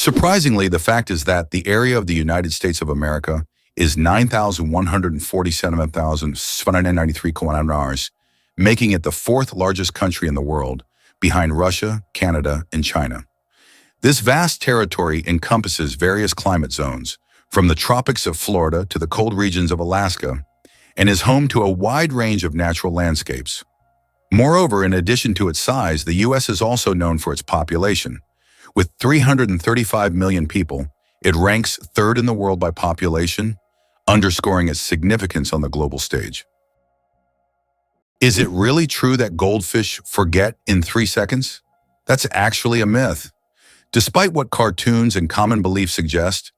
Surprisingly, the fact is that the area of the United States of America is 9,147,793 kilometers, making it the fourth largest country in the world, behind Russia, Canada, and China. This vast territory encompasses various climate zones, from the tropics of Florida to the cold regions of Alaska, and is home to a wide range of natural landscapes. Moreover, in addition to its size, the U.S. is also known for its population. With 335 million people, it ranks third in the world by population, underscoring its significance on the global stage. Is it really true that goldfish forget in 3 seconds? That's actually a myth. Despite what cartoons and common beliefs suggest,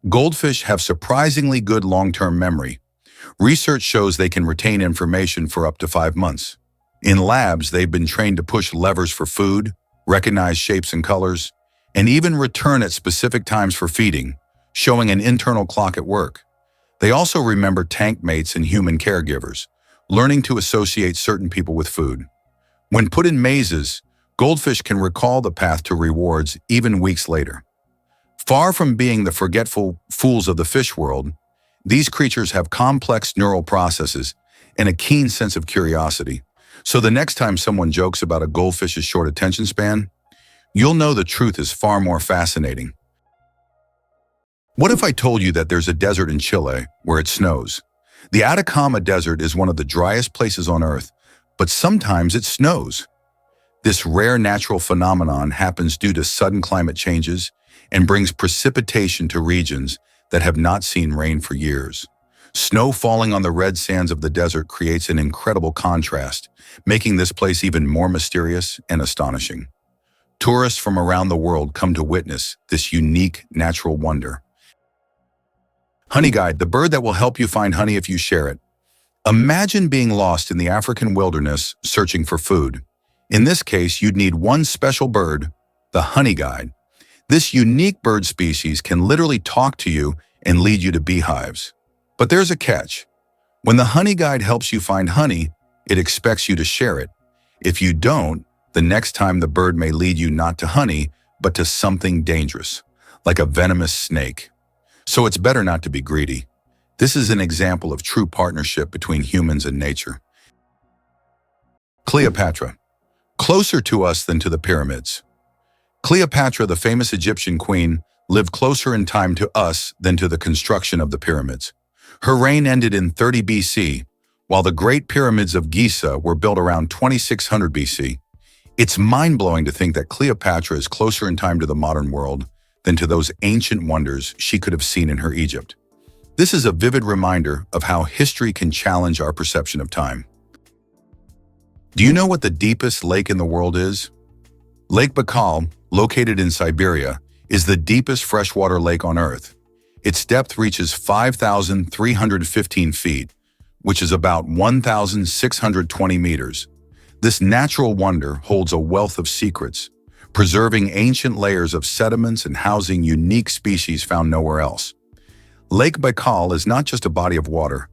goldfish have surprisingly good long-term memory. Research shows they can retain information for up to 5 months. In labs, they've been trained to push levers for food, recognize shapes and colors, and even return at specific times for feeding, showing an internal clock at work. They also remember tank mates and human caregivers, learning to associate certain people with food. When put in mazes, goldfish can recall the path to rewards even weeks later. Far from being the forgetful fools of the fish world, these creatures have complex neural processes and a keen sense of curiosity. So the next time someone jokes about a goldfish's short attention span, you'll know the truth is far more fascinating. What if I told you that there's a desert in Chile where it snows? The Atacama Desert is one of the driest places on Earth, but sometimes it snows. This rare natural phenomenon happens due to sudden climate changes and brings precipitation to regions that have not seen rain for years. Snow falling on the red sands of the desert creates an incredible contrast, making this place even more mysterious and astonishing. Tourists from around the world come to witness this unique natural wonder. Honey Guide, the bird that will help you find honey if you share it. Imagine being lost in the African wilderness searching for food. In this case, you'd need one special bird, the honey guide. This unique bird species can literally talk to you and lead you to beehives. But there's a catch. When the honey guide helps you find honey, it expects you to share it. If you don't, the next time the bird may lead you not to honey, but to something dangerous, like a venomous snake. So it's better not to be greedy. This is an example of true partnership between humans and nature. Cleopatra. Closer to us than to the pyramids. Cleopatra, the famous Egyptian queen, lived closer in time to us than to the construction of the pyramids. Her reign ended in 30 BC, while the Great Pyramids of Giza were built around 2600 BC. It's mind-blowing to think that Cleopatra is closer in time to the modern world than to those ancient wonders she could have seen in her Egypt. This is a vivid reminder of how history can challenge our perception of time. Do you know what the deepest lake in the world is? Lake Baikal, located in Siberia, is the deepest freshwater lake on Earth. Its depth reaches 5,315 feet, which is about 1,620 meters. This natural wonder holds a wealth of secrets, preserving ancient layers of sediments and housing unique species found nowhere else. Lake Baikal is not just a body of water.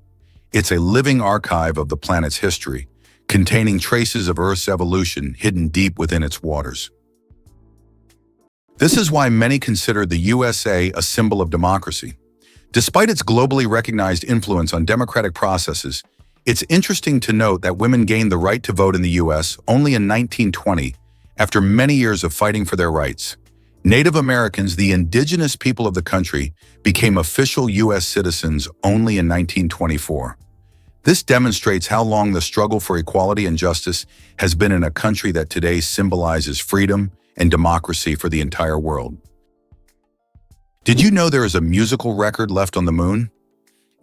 It's a living archive of the planet's history, containing traces of Earth's evolution hidden deep within its waters. This is why many consider the USA a symbol of democracy. Despite its globally recognized influence on democratic processes, it's interesting to note that women gained the right to vote in the U.S. only in 1920, after many years of fighting for their rights. Native Americans, the indigenous people of the country, became official U.S. citizens only in 1924. This demonstrates how long the struggle for equality and justice has been in a country that today symbolizes freedom and democracy for the entire world. Did you know there is a musical record left on the moon?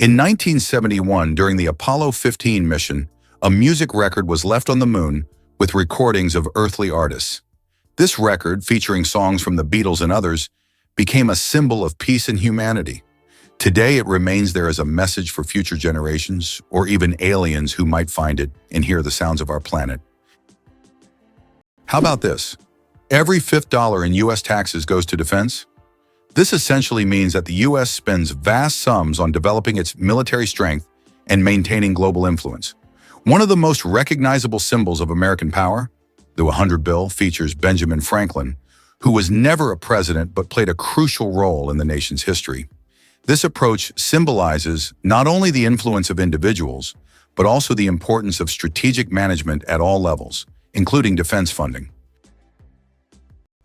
In 1971, during the Apollo 15 mission, a music record was left on the moon with recordings of earthly artists. This record, featuring songs from the Beatles and others, became a symbol of peace and humanity. Today, it remains there as a message for future generations, or even aliens who might find it and hear the sounds of our planet. How about this? Every fifth dollar in U.S. taxes goes to defense. This essentially means that the U.S. spends vast sums on developing its military strength and maintaining global influence. One of the most recognizable symbols of American power, the 100 bill, features Benjamin Franklin, who was never a president but played a crucial role in the nation's history. This approach symbolizes not only the influence of individuals, but also the importance of strategic management at all levels, including defense funding.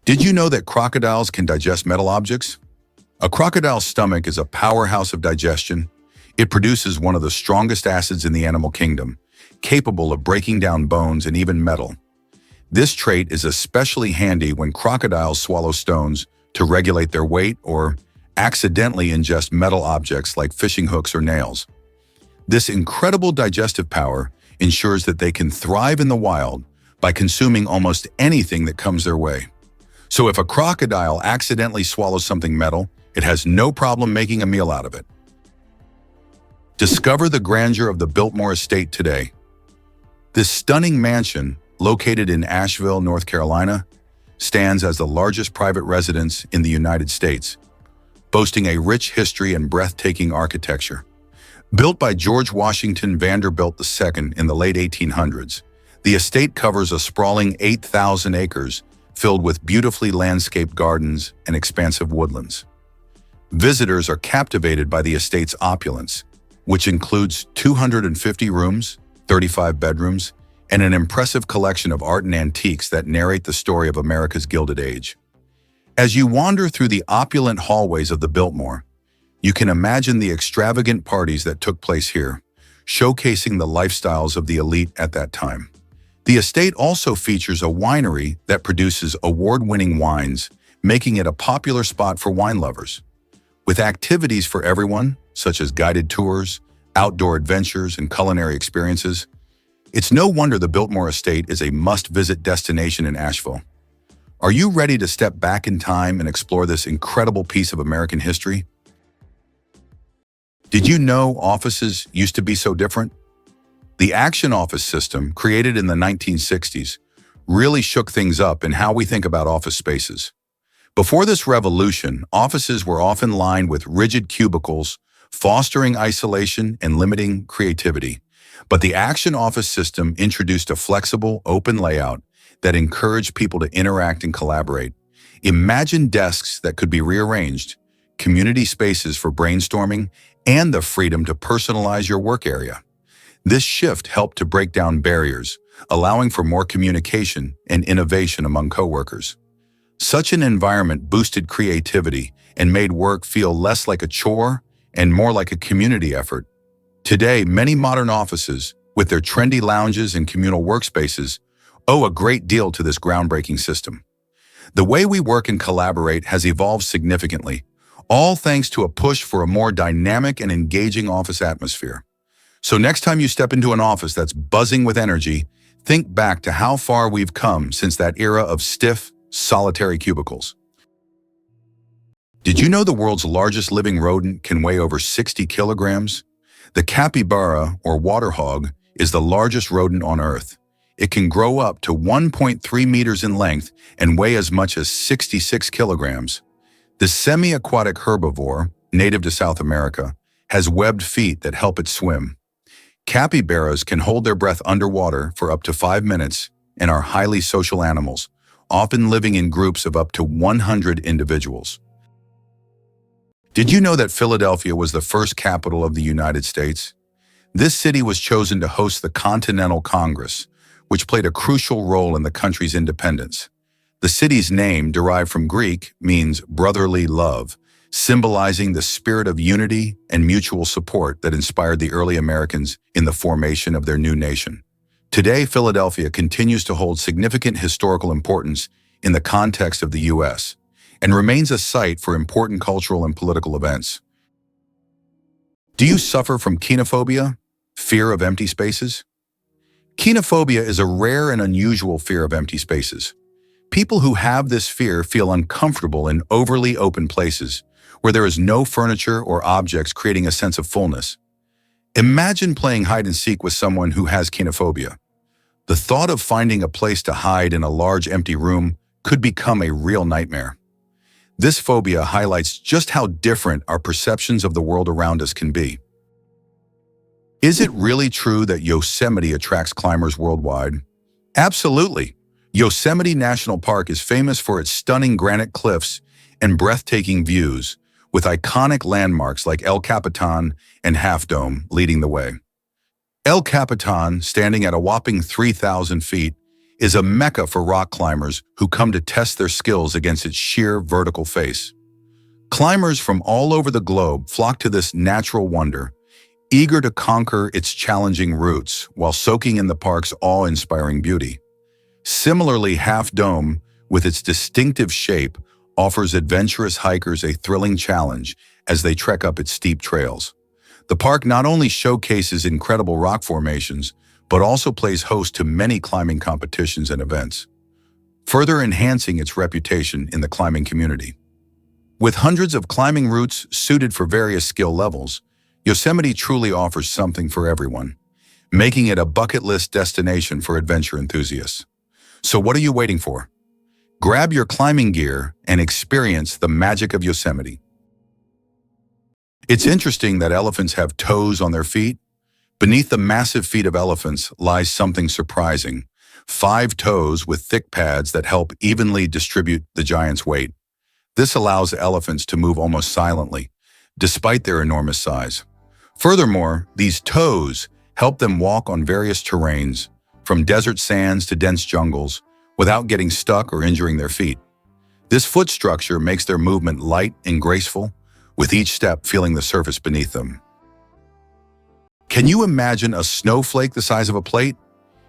Did you know that crocodiles can digest metal objects? A crocodile's stomach is a powerhouse of digestion. It produces one of the strongest acids in the animal kingdom, capable of breaking down bones and even metal. This trait is especially handy when crocodiles swallow stones to regulate their weight or accidentally ingest metal objects like fishing hooks or nails. This incredible digestive power ensures that they can thrive in the wild by consuming almost anything that comes their way. So if a crocodile accidentally swallows something metal, it has no problem making a meal out of it. Discover the grandeur of the Biltmore Estate today. This stunning mansion, located in Asheville, North Carolina, stands as the largest private residence in the United States, boasting a rich history and breathtaking architecture. Built by George Washington Vanderbilt II in the late 1800s, the estate covers a sprawling 8,000 acres filled with beautifully landscaped gardens and expansive woodlands. Visitors are captivated by the estate's opulence, which includes 250 rooms, 35 bedrooms, and an impressive collection of art and antiques that narrate the story of America's Gilded Age. As you wander through the opulent hallways of the Biltmore, you can imagine the extravagant parties that took place here, showcasing the lifestyles of the elite at that time. The estate also features a winery that produces award-winning wines, making it a popular spot for wine lovers. With activities for everyone, such as guided tours, outdoor adventures, and culinary experiences, it's no wonder the Biltmore Estate is a must-visit destination in Asheville. Are you ready to step back in time and explore this incredible piece of American history? Did you know offices used to be so different? The action office system, created in the 1960s, really shook things up in how we think about office spaces. Before this revolution, offices were often lined with rigid cubicles, fostering isolation and limiting creativity. But the action office system introduced a flexible, open layout that encouraged people to interact and collaborate. Imagine desks that could be rearranged, community spaces for brainstorming, and the freedom to personalize your work area. This shift helped to break down barriers, allowing for more communication and innovation among coworkers. Such an environment boosted creativity and made work feel less like a chore and more like a community effort. Today, many modern offices, with their trendy lounges and communal workspaces, owe a great deal to this groundbreaking system. The way we work and collaborate has evolved significantly, all thanks to a push for a more dynamic and engaging office atmosphere. So next time you step into an office that's buzzing with energy, think back to how far we've come since that era of stiff, solitary cubicles. Did you know the world's largest living rodent can weigh over 60 kilograms? The capybara, or water hog, is the largest rodent on Earth. It can grow up to 1.3 meters in length and weigh as much as 66 kilograms. The semi-aquatic herbivore, native to South America, has webbed feet that help it swim. Capybaras can hold their breath underwater for up to 5 minutes and are highly social animals, often living in groups of up to 100 individuals. Did you know that Philadelphia was the first capital of the United States? This city was chosen to host the Continental Congress, which played a crucial role in the country's independence. The city's name, derived from Greek, means brotherly love, symbolizing the spirit of unity and mutual support that inspired the early Americans in the formation of their new nation. Today, Philadelphia continues to hold significant historical importance in the context of the U.S. and remains a site for important cultural and political events. Do you suffer from kenophobia, fear of empty spaces? Kenophobia is a rare and unusual fear of empty spaces. People who have this fear feel uncomfortable in overly open places where there is no furniture or objects, creating a sense of fullness. Imagine playing hide and seek with someone who has kenophobia. The thought of finding a place to hide in a large empty room could become a real nightmare. This phobia highlights just how different our perceptions of the world around us can be. Is it really true that Yosemite attracts climbers worldwide? Absolutely. Yosemite National Park is famous for its stunning granite cliffs and breathtaking views, with iconic landmarks like El Capitan and Half Dome leading the way. El Capitan, standing at a whopping 3,000 feet, is a mecca for rock climbers who come to test their skills against its sheer vertical face. Climbers from all over the globe flock to this natural wonder, eager to conquer its challenging routes while soaking in the park's awe-inspiring beauty. Similarly, Half Dome, with its distinctive shape, offers adventurous hikers a thrilling challenge as they trek up its steep trails. The park not only showcases incredible rock formations, but also plays host to many climbing competitions and events, further enhancing its reputation in the climbing community. With hundreds of climbing routes suited for various skill levels, Yosemite truly offers something for everyone, making it a bucket list destination for adventure enthusiasts. So what are you waiting for? Grab your climbing gear and experience the magic of Yosemite. It's interesting that elephants have toes on their feet. Beneath the massive feet of elephants lies something surprising: 5 toes with thick pads that help evenly distribute the giant's weight. This allows elephants to move almost silently, despite their enormous size. Furthermore, these toes help them walk on various terrains, from desert sands to dense jungles, without getting stuck or injuring their feet. This foot structure makes their movement light and graceful, with each step feeling the surface beneath them. Can you imagine a snowflake the size of a plate?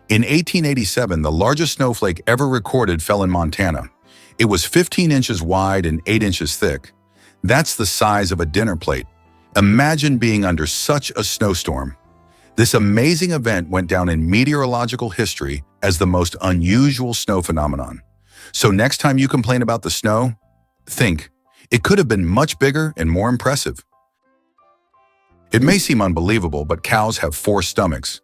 In 1887, the largest snowflake ever recorded fell in Montana. It was 15 inches wide and 8 inches thick. That's the size of a dinner plate. Imagine being under such a snowstorm. This amazing event went down in meteorological history as the most unusual snow phenomenon. So next time you complain about the snow, think, it could have been much bigger and more impressive. It may seem unbelievable, but cows have 4 stomachs.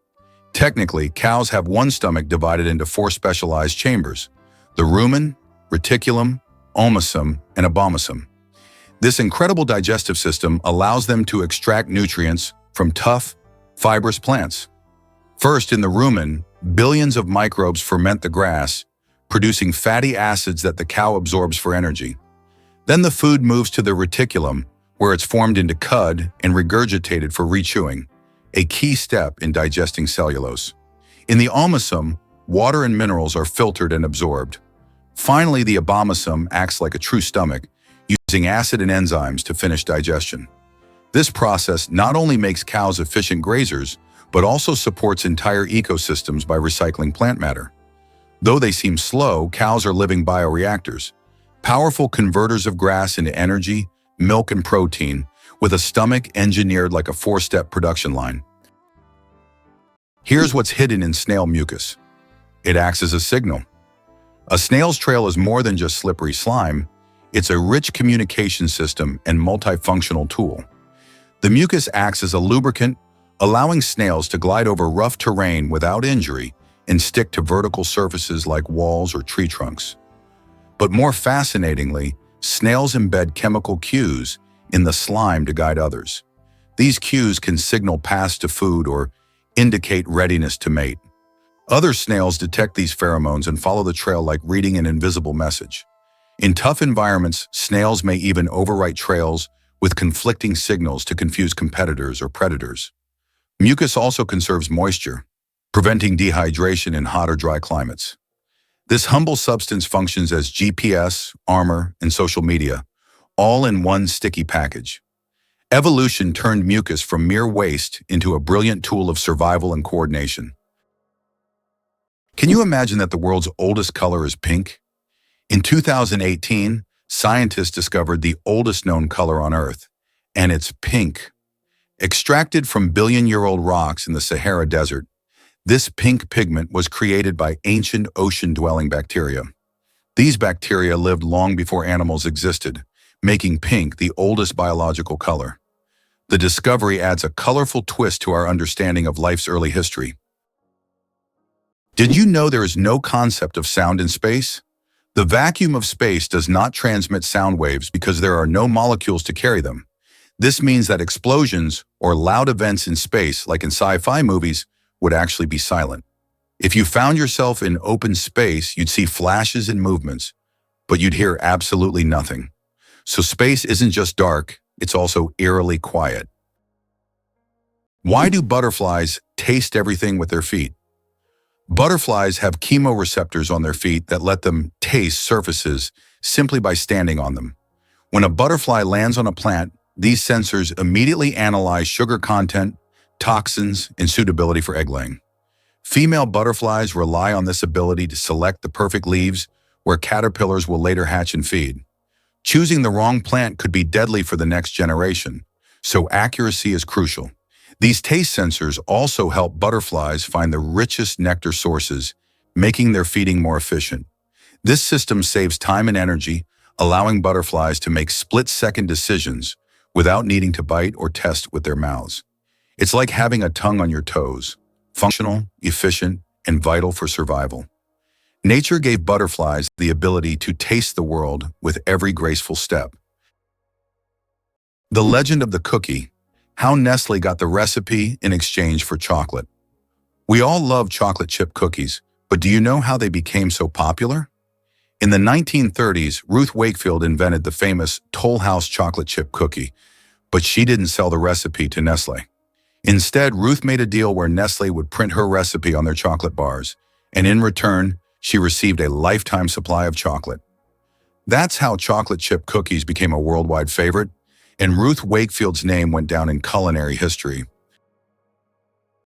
Technically, cows have one stomach divided into 4 specialized chambers: the rumen, reticulum, omasum, and abomasum. This incredible digestive system allows them to extract nutrients from tough, fibrous plants. First, in the rumen, billions of microbes ferment the grass, producing fatty acids that the cow absorbs for energy. Then the food moves to the reticulum, where it's formed into cud and regurgitated for rechewing, a key step in digesting cellulose. In the omasum, water and minerals are filtered and absorbed. Finally, the abomasum acts like a true stomach, using acid and enzymes to finish digestion. This process not only makes cows efficient grazers, but also supports entire ecosystems by recycling plant matter. Though they seem slow, cows are living bioreactors, powerful converters of grass into energy, milk, and protein, with a stomach engineered like a 4-step production line. Here's what's hidden in snail mucus. It acts as a signal. A snail's trail is more than just slippery slime. It's a rich communication system and multifunctional tool. The mucus acts as a lubricant, allowing snails to glide over rough terrain without injury and stick to vertical surfaces like walls or tree trunks. But more fascinatingly, snails embed chemical cues in the slime to guide others. These cues can signal paths to food or indicate readiness to mate. Other snails detect these pheromones and follow the trail like reading an invisible message. In tough environments, snails may even overwrite trails with conflicting signals to confuse competitors or predators. Mucus also conserves moisture, preventing dehydration in hot or dry climates. This humble substance functions as GPS, armor, and social media, all in one sticky package. Evolution turned mucus from mere waste into a brilliant tool of survival and coordination. Can you imagine that the world's oldest color is pink? In 2018, scientists discovered the oldest known color on Earth, and it's pink. Extracted from billion-year-old rocks in the Sahara Desert, this pink pigment was created by ancient ocean-dwelling bacteria. These bacteria lived long before animals existed, making pink the oldest biological color. The discovery adds a colorful twist to our understanding of life's early history. Did you know there is no concept of sound in space? The vacuum of space does not transmit sound waves because there are no molecules to carry them. This means that explosions or loud events in space, like in sci-fi movies, would actually be silent. If you found yourself in open space, you'd see flashes and movements, but you'd hear absolutely nothing. So space isn't just dark, it's also eerily quiet. Why do butterflies taste everything with their feet? Butterflies have chemoreceptors on their feet that let them taste surfaces simply by standing on them. When a butterfly lands on a plant, these sensors immediately analyze sugar content, toxins, and suitability for egg laying. Female butterflies rely on this ability to select the perfect leaves where caterpillars will later hatch and feed. Choosing the wrong plant could be deadly for the next generation, so accuracy is crucial. These taste sensors also help butterflies find the richest nectar sources, making their feeding more efficient. This system saves time and energy, allowing butterflies to make split-second decisions without needing to bite or test with their mouths. It's like having a tongue on your toes, functional, efficient, and vital for survival. Nature gave butterflies the ability to taste the world with every graceful step. The legend of the cookie, how Nestle got the recipe in exchange for chocolate. We all love chocolate chip cookies, but do you know how they became so popular? In the 1930s, Ruth Wakefield invented the famous Toll House chocolate chip cookie, but she didn't sell the recipe to Nestle. Instead, Ruth made a deal where Nestle would print her recipe on their chocolate bars, and in return, she received a lifetime supply of chocolate. That's how chocolate chip cookies became a worldwide favorite, and Ruth Wakefield's name went down in culinary history.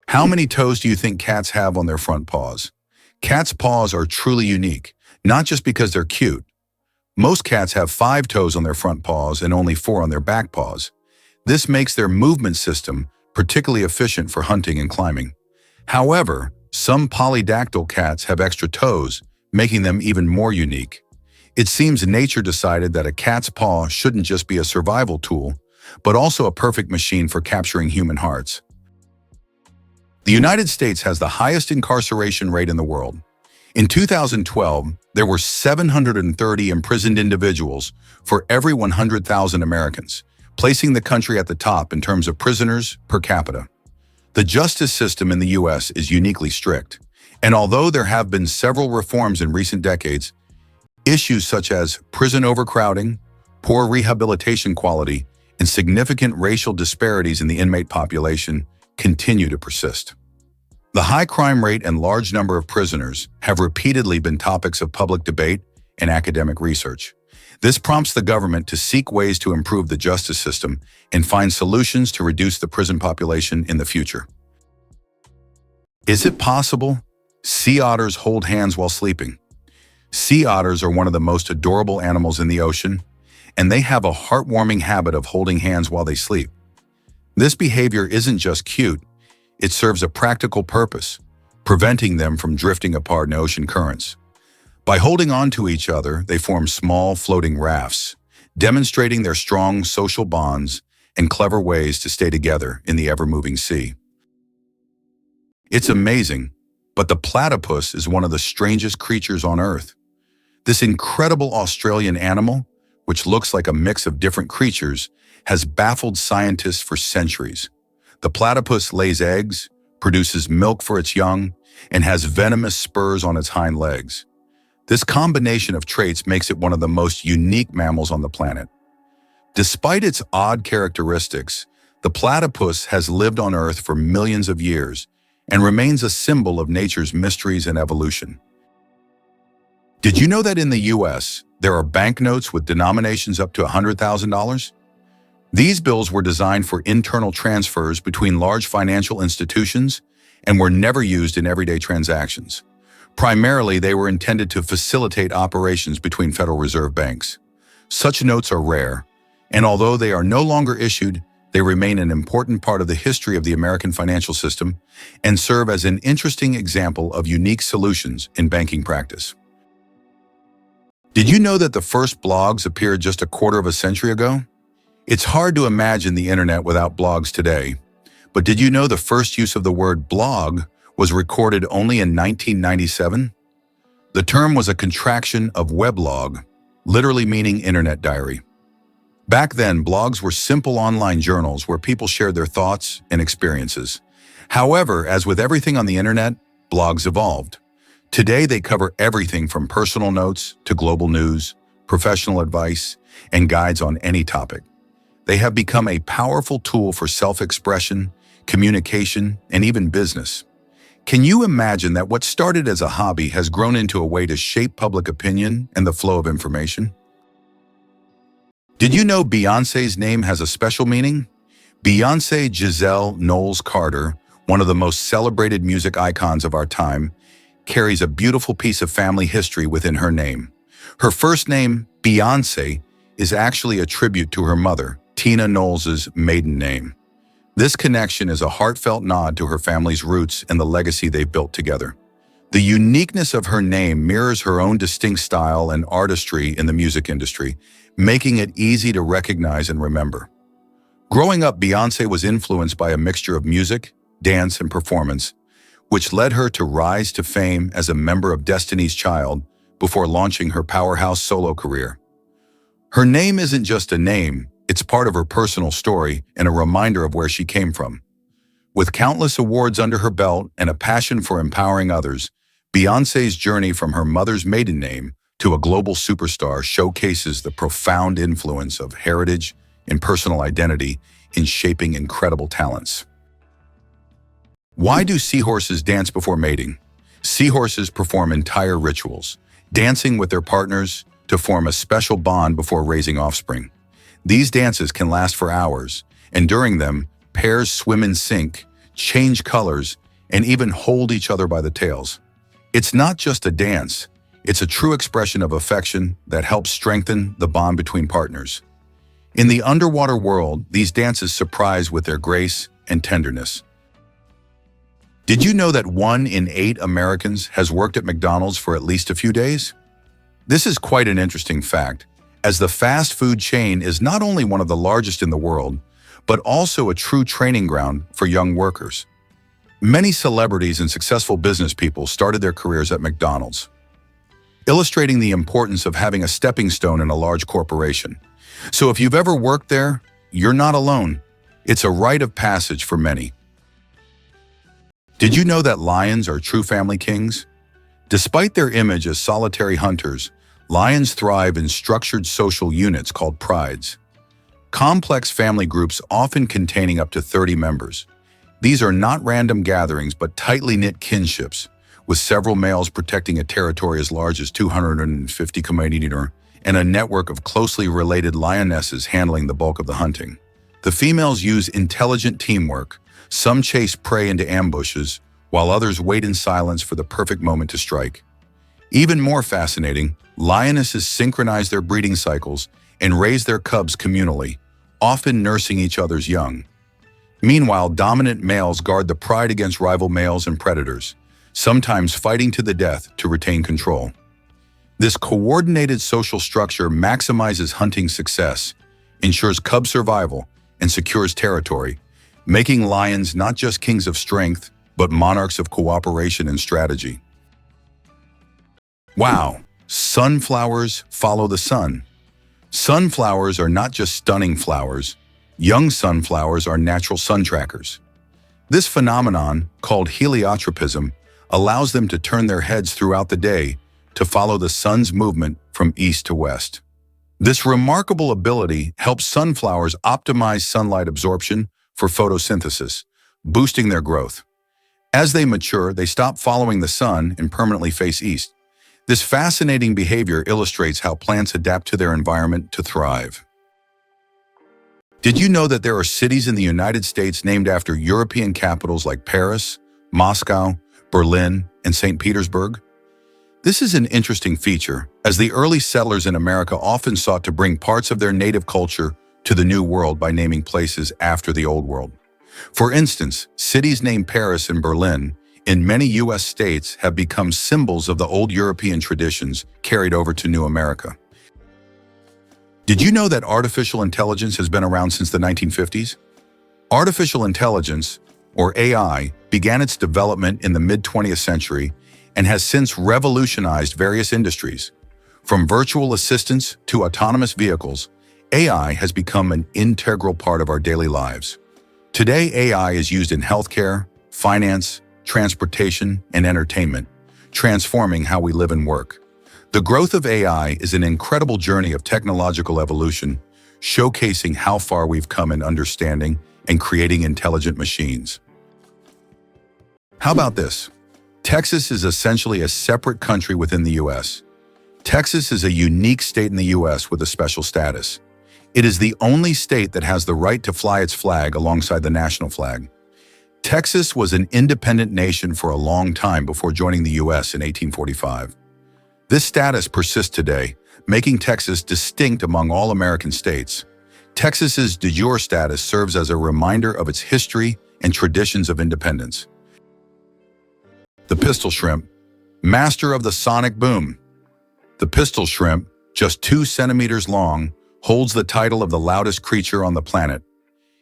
How many toes do you think cats have on their front paws? Cats' paws are truly unique, not just because they're cute. Most cats have 5 toes on their front paws and only 4 on their back paws. This makes their movement system particularly efficient for hunting and climbing. However, some polydactyl cats have extra toes, making them even more unique. It seems nature decided that a cat's paw shouldn't just be a survival tool, but also a perfect machine for capturing human hearts. The United States has the highest incarceration rate in the world. In 2012, there were 730 imprisoned individuals for every 100,000 Americans, placing the country at the top in terms of prisoners per capita. The justice system in the U.S. is uniquely strict, and although there have been several reforms in recent decades, issues such as prison overcrowding, poor rehabilitation quality, and significant racial disparities in the inmate population continue to persist. The high crime rate and large number of prisoners have repeatedly been topics of public debate and academic research. This prompts the government to seek ways to improve the justice system and find solutions to reduce the prison population in the future. Is it possible? Sea otters hold hands while sleeping. Sea otters are one of the most adorable animals in the ocean, and they have a heartwarming habit of holding hands while they sleep. This behavior isn't just cute, it serves a practical purpose, preventing them from drifting apart in ocean currents. By holding on to each other, they form small floating rafts, demonstrating their strong social bonds and clever ways to stay together in the ever-moving sea. It's amazing, but the platypus is one of the strangest creatures on Earth. This incredible Australian animal, which looks like a mix of different creatures, has baffled scientists for centuries. The platypus lays eggs, produces milk for its young, and has venomous spurs on its hind legs. This combination of traits makes it one of the most unique mammals on the planet. Despite its odd characteristics, the platypus has lived on Earth for millions of years and remains a symbol of nature's mysteries and evolution. Did you know that in the U.S., there are banknotes with denominations up to $100,000? These bills were designed for internal transfers between large financial institutions and were never used in everyday transactions. Primarily, they were intended to facilitate operations between Federal Reserve banks. Such notes are rare, and although they are no longer issued, they remain an important part of the history of the American financial system and serve as an interesting example of unique solutions in banking practice. Did you know that the first blogs appeared just a quarter of a century ago? It's hard to imagine the internet without blogs today, but did you know the first use of the word blog was recorded only in 1997? The term was a contraction of weblog, literally meaning internet diary. Back then, blogs were simple online journals where people shared their thoughts and experiences. However, as with everything on the internet, blogs evolved. Today, they cover everything from personal notes to global news, professional advice, and guides on any topic. They have become a powerful tool for self-expression, communication, and even business. Can you imagine that what started as a hobby has grown into a way to shape public opinion and the flow of information? Did you know Beyoncé's name has a special meaning? Beyoncé Giselle Knowles-Carter, one of the most celebrated music icons of our time, carries a beautiful piece of family history within her name. Her first name, Beyoncé, is actually a tribute to her mother, Tina Knowles' maiden name. This connection is a heartfelt nod to her family's roots and the legacy they built together. The uniqueness of her name mirrors her own distinct style and artistry in the music industry, making it easy to recognize and remember. Growing up, Beyoncé was influenced by a mixture of music, dance, and performance, which led her to rise to fame as a member of Destiny's Child before launching her powerhouse solo career. Her name isn't just a name, it's part of her personal story and a reminder of where she came from. With countless awards under her belt and a passion for empowering others, Beyoncé's journey from her mother's maiden name to a global superstar showcases the profound influence of heritage and personal identity in shaping incredible talents. Why do seahorses dance before mating? Seahorses perform entire rituals, dancing with their partners to form a special bond before raising offspring. These dances can last for hours, and during them, pairs swim in sync, change colors, and even hold each other by the tails. It's not just a dance, it's a true expression of affection that helps strengthen the bond between partners. In the underwater world, these dances surprise with their grace and tenderness. Did you know that 1 in 8 Americans has worked at McDonald's for at least a few days? This is quite an interesting fact, as the fast food chain is not only one of the largest in the world, but also a true training ground for young workers. Many celebrities and successful business people started their careers at McDonald's, illustrating the importance of having a stepping stone in a large corporation. So if you've ever worked there, you're not alone. It's a rite of passage for many. Did you know that lions are true family kings? Despite their image as solitary hunters, lions thrive in structured social units called prides. Complex family groups often containing up to 30 members. These are not random gatherings but tightly knit kinships, with several males protecting a territory as large as 250 km and a network of closely related lionesses handling the bulk of the hunting. The females use intelligent teamwork. Some chase prey into ambushes, while others wait in silence for the perfect moment to strike. Even more fascinating, lionesses synchronize their breeding cycles and raise their cubs communally, often nursing each other's young. Meanwhile, dominant males guard the pride against rival males and predators, sometimes fighting to the death to retain control. This coordinated social structure maximizes hunting success, ensures cub survival, and secures territory, making lions not just kings of strength, but monarchs of cooperation and strategy. Wow, sunflowers follow the sun. Sunflowers are not just stunning flowers. Young sunflowers are natural sun trackers. This phenomenon, called heliotropism, allows them to turn their heads throughout the day to follow the sun's movement from east to west. This remarkable ability helps sunflowers optimize sunlight absorption for photosynthesis, boosting their growth. As they mature, they stop following the sun and permanently face east. This fascinating behavior illustrates how plants adapt to their environment to thrive. Did you know that there are cities in the United States named after European capitals like Paris, Moscow, Berlin, and St. Petersburg? This is an interesting feature, as the early settlers in America often sought to bring parts of their native culture to the New World by naming places after the Old World. For instance, cities named Paris and Berlin in many U.S. states have become symbols of the old European traditions carried over to New America. Did you know that artificial intelligence has been around since the 1950s? Artificial intelligence, or AI, began its development in the mid-20th century and has since revolutionized various industries. From virtual assistants to autonomous vehicles, AI has become an integral part of our daily lives. Today, AI is used in healthcare, finance, transportation, and entertainment, transforming how we live and work. The growth of AI is an incredible journey of technological evolution, showcasing how far we've come in understanding and creating intelligent machines. How about this? Texas is essentially a separate country within the U.S. Texas is a unique state in the U.S. with a special status. It is the only state that has the right to fly its flag alongside the national flag. Texas was an independent nation for a long time before joining the U.S. in 1845. This status persists today, making Texas distinct among all American states. Texas's de jure status serves as a reminder of its history and traditions of independence. The pistol shrimp, master of the sonic boom. The pistol shrimp, just 2 centimeters long, holds the title of the loudest creature on the planet.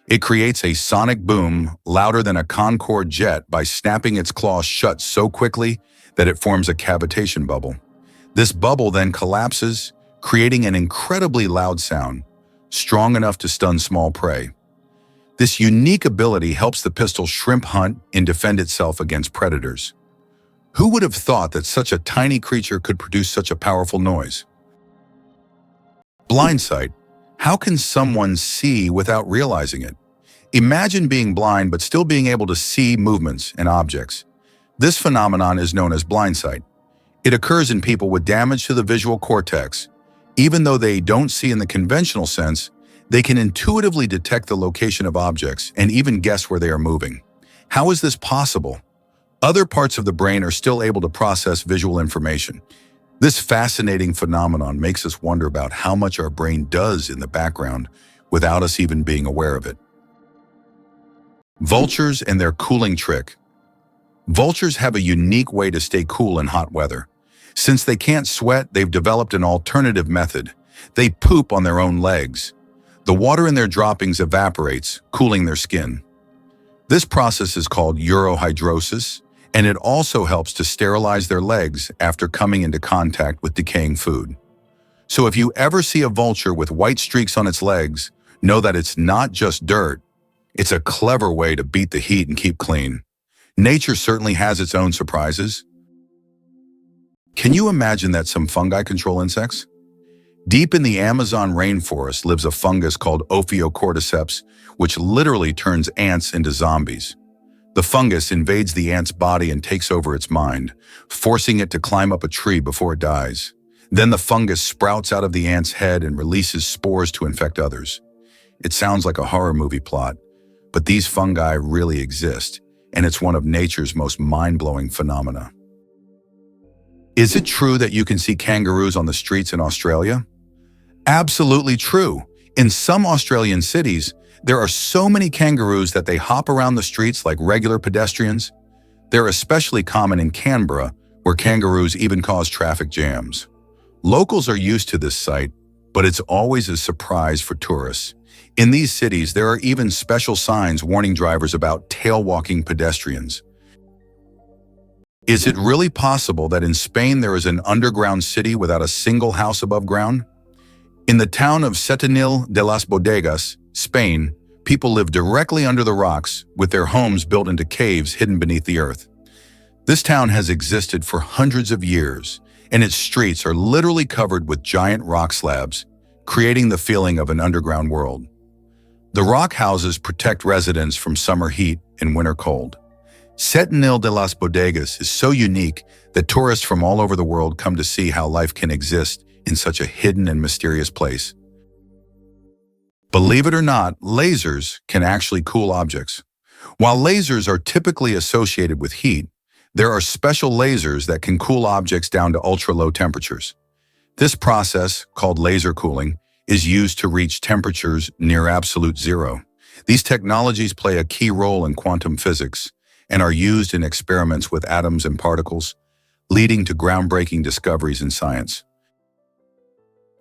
It creates a sonic boom louder than a Concorde jet by snapping its claws shut so quickly that it forms a cavitation bubble. This bubble then collapses, creating an incredibly loud sound, strong enough to stun small prey. This unique ability helps the pistol shrimp hunt and defend itself against predators. Who would have thought that such a tiny creature could produce such a powerful noise? Blind sight. How can someone see without realizing it? Imagine being blind but still being able to see movements and objects. This phenomenon is known as blind sight. It occurs in people with damage to the visual cortex. Even though they don't see in the conventional sense, they can intuitively detect the location of objects and even guess where they are moving. How is this possible? Other parts of the brain are still able to process visual information. This fascinating phenomenon makes us wonder about how much our brain does in the background without us even being aware of it. Vultures and their cooling trick. Vultures have a unique way to stay cool in hot weather. Since they can't sweat, they've developed an alternative method. They poop on their own legs. The water in their droppings evaporates, cooling their skin. This process is called urohydrosis, and it also helps to sterilize their legs after coming into contact with decaying food. So if you ever see a vulture with white streaks on its legs, know that it's not just dirt. It's a clever way to beat the heat and keep clean. Nature certainly has its own surprises. Can you imagine that some fungi control insects? Deep in the Amazon rainforest lives a fungus called Ophiocordyceps, which literally turns ants into zombies. The fungus invades the ant's body and takes over its mind, forcing it to climb up a tree before it dies. Then the fungus sprouts out of the ant's head and releases spores to infect others. It sounds like a horror movie plot, but these fungi really exist, and it's one of nature's most mind-blowing phenomena. Is it true that you can see kangaroos on the streets in Australia? Absolutely true. In some Australian cities, there are so many kangaroos that they hop around the streets like regular pedestrians. They're especially common in Canberra, where kangaroos even cause traffic jams. Locals are used to this sight, but it's always a surprise for tourists. In these cities, there are even special signs warning drivers about tail-walking pedestrians. Is it really possible that in Spain there is an underground city without a single house above ground? In the town of Setenil de las Bodegas, Spain, people live directly under the rocks with their homes built into caves hidden beneath the earth. This town has existed for hundreds of years, and its streets are literally covered with giant rock slabs, creating the feeling of an underground world. The rock houses protect residents from summer heat and winter cold. Setenil de las Bodegas is so unique that tourists from all over the world come to see how life can exist in such a hidden and mysterious place. Believe it or not, lasers can actually cool objects. While lasers are typically associated with heat, there are special lasers that can cool objects down to ultra-low temperatures. This process, called laser cooling, is used to reach temperatures near absolute zero. These technologies play a key role in quantum physics and are used in experiments with atoms and particles, leading to groundbreaking discoveries in science.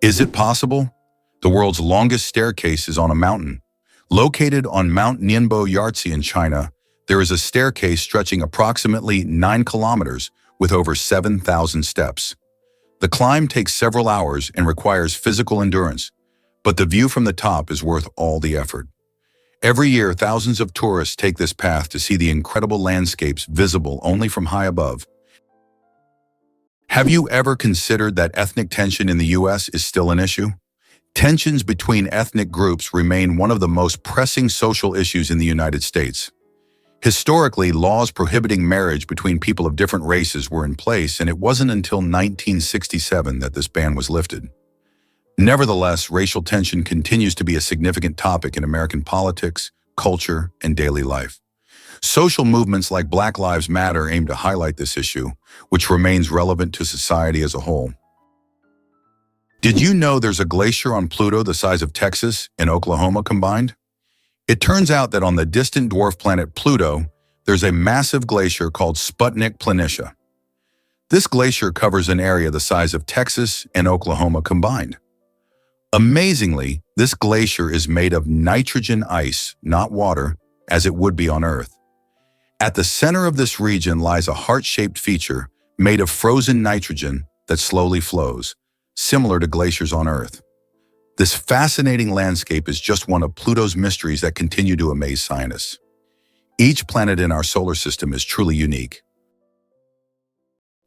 Is it possible? The world's longest staircase is on a mountain. Located on Mount Nianbo Yartze in China, there is a staircase stretching approximately 9 kilometers with over 7,000 steps. The climb takes several hours and requires physical endurance, but the view from the top is worth all the effort. Every year, thousands of tourists take this path to see the incredible landscapes visible only from high above. Have you ever considered that ethnic tension in the U.S. is still an issue? Tensions between ethnic groups remain one of the most pressing social issues in the United States. Historically, laws prohibiting marriage between people of different races were in place, and it wasn't until 1967 that this ban was lifted. Nevertheless, racial tension continues to be a significant topic in American politics, culture, and daily life. Social movements like Black Lives Matter aim to highlight this issue, which remains relevant to society as a whole. Did you know there's a glacier on Pluto the size of Texas and Oklahoma combined? It turns out that on the distant dwarf planet Pluto, there's a massive glacier called Sputnik Planitia. This glacier covers an area the size of Texas and Oklahoma combined. Amazingly, this glacier is made of nitrogen ice, not water, as it would be on Earth. At the center of this region lies a heart-shaped feature made of frozen nitrogen that slowly flows, similar to glaciers on Earth. This fascinating landscape is just one of Pluto's mysteries that continue to amaze scientists. Each planet in our solar system is truly unique.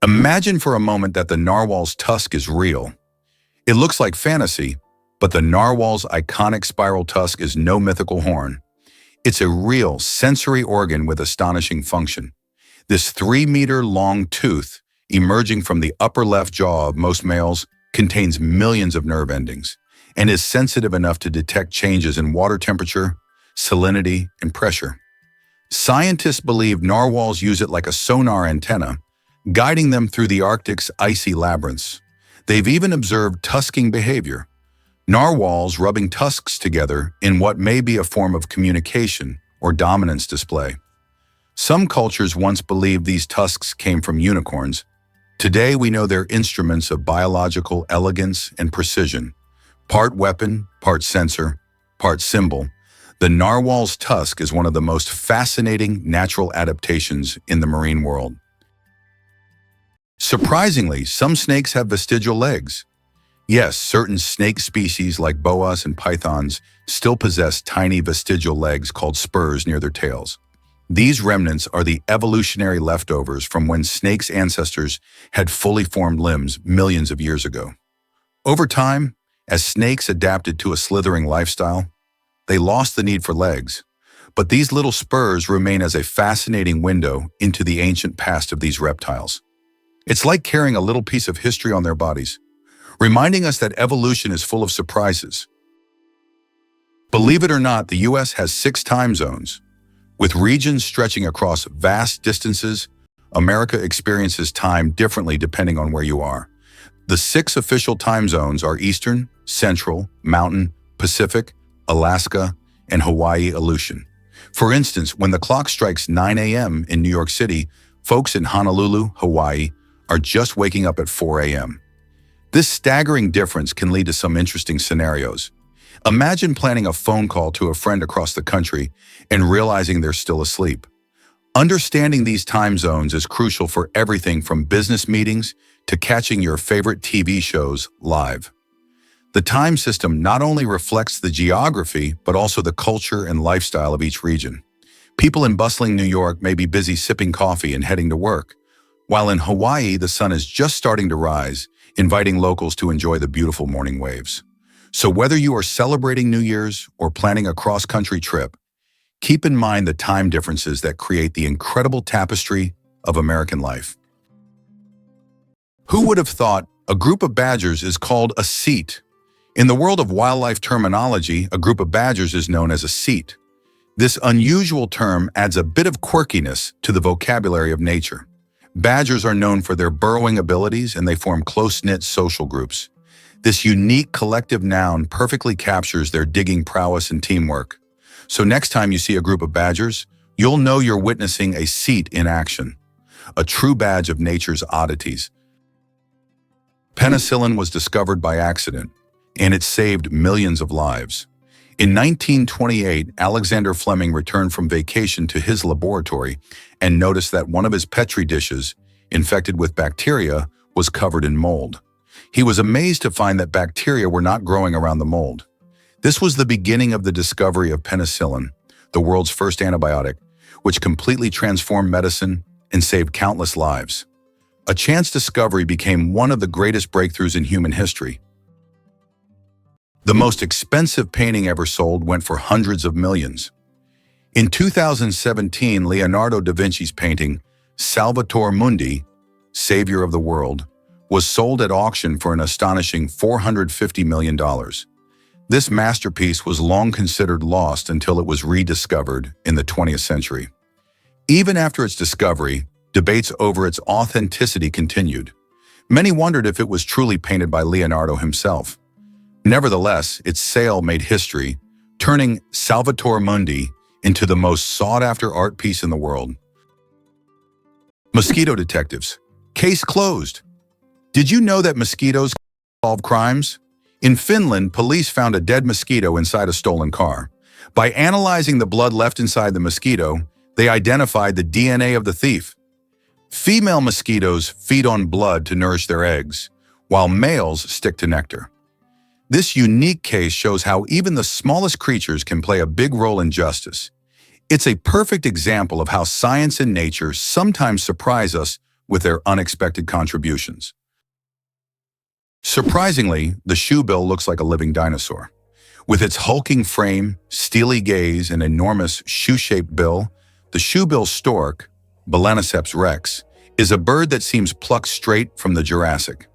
Imagine for a moment that the narwhal's tusk is real. It looks like fantasy, but the narwhal's iconic spiral tusk is no mythical horn. It's a real sensory organ with astonishing function. This 3-meter-long tooth, emerging from the upper left jaw of most males, contains millions of nerve endings and is sensitive enough to detect changes in water temperature, salinity, and pressure. Scientists believe narwhals use it like a sonar antenna, guiding them through the Arctic's icy labyrinths. They've even observed tusking behavior, narwhals rubbing tusks together in what may be a form of communication or dominance display. Some cultures once believed these tusks came from unicorns. Today we know they're instruments of biological elegance and precision. Part weapon, part sensor, part symbol, the narwhal's tusk is one of the most fascinating natural adaptations in the marine world. Surprisingly, some snakes have vestigial legs. Yes, certain snake species like boas and pythons still possess tiny vestigial legs called spurs near their tails. These remnants are the evolutionary leftovers from when snakes' ancestors had fully formed limbs millions of years ago. Over time, as snakes adapted to a slithering lifestyle, they lost the need for legs. But these little spurs remain as a fascinating window into the ancient past of these reptiles. It's like carrying a little piece of history on their bodies, reminding us that evolution is full of surprises. Believe it or not, the U.S. has 6 time zones. With regions stretching across vast distances, America experiences time differently depending on where you are. The 6 official time zones are Eastern, Central, Mountain, Pacific, Alaska, and Hawaii Aleutian. For instance, when the clock strikes 9 a.m. in New York City, folks in Honolulu, Hawaii, are just waking up at 4 a.m. This staggering difference can lead to some interesting scenarios. Imagine planning a phone call to a friend across the country and realizing they're still asleep. Understanding these time zones is crucial for everything from business meetings to catching your favorite TV shows live. The time system not only reflects the geography, but also the culture and lifestyle of each region. People in bustling New York may be busy sipping coffee and heading to work, while in Hawaii, the sun is just starting to rise, inviting locals to enjoy the beautiful morning waves. So whether you are celebrating New Year's or planning a cross-country trip, keep in mind the time differences that create the incredible tapestry of American life. Who would have thought a group of badgers is called a seat? In the world of wildlife terminology, a group of badgers is known as a seat. This unusual term adds a bit of quirkiness to the vocabulary of nature. Badgers are known for their burrowing abilities, and they form close-knit social groups. This unique collective noun perfectly captures their digging prowess and teamwork. So next time you see a group of badgers, you'll know you're witnessing a seat in action, a true badge of nature's oddities. Penicillin was discovered by accident, and it saved millions of lives. In 1928, Alexander Fleming returned from vacation to his laboratory and noticed that one of his Petri dishes, infected with bacteria, was covered in mold. He was amazed to find that bacteria were not growing around the mold. This was the beginning of the discovery of penicillin, the world's first antibiotic, which completely transformed medicine and saved countless lives. A chance discovery became one of the greatest breakthroughs in human history. The most expensive painting ever sold went for hundreds of millions. In 2017, Leonardo da Vinci's painting, Salvator Mundi, Savior of the World, was sold at auction for an astonishing $450 million. This masterpiece was long considered lost until it was rediscovered in the 20th century. Even after its discovery, debates over its authenticity continued. Many wondered if it was truly painted by Leonardo himself. Nevertheless, its sale made history, turning Salvator Mundi into the most sought-after art piece in the world. Mosquito detectives. Case closed. Did you know that mosquitoes solve crimes? In Finland, police found a dead mosquito inside a stolen car. By analyzing the blood left inside the mosquito, they identified the DNA of the thief. Female mosquitoes feed on blood to nourish their eggs, while males stick to nectar. This unique case shows how even the smallest creatures can play a big role in justice. It's a perfect example of how science and nature sometimes surprise us with their unexpected contributions. Surprisingly, the shoebill looks like a living dinosaur. With its hulking frame, steely gaze, and enormous shoe-shaped bill, the shoebill stork, Balaniceps rex, is a bird that seems plucked straight from the Jurassic.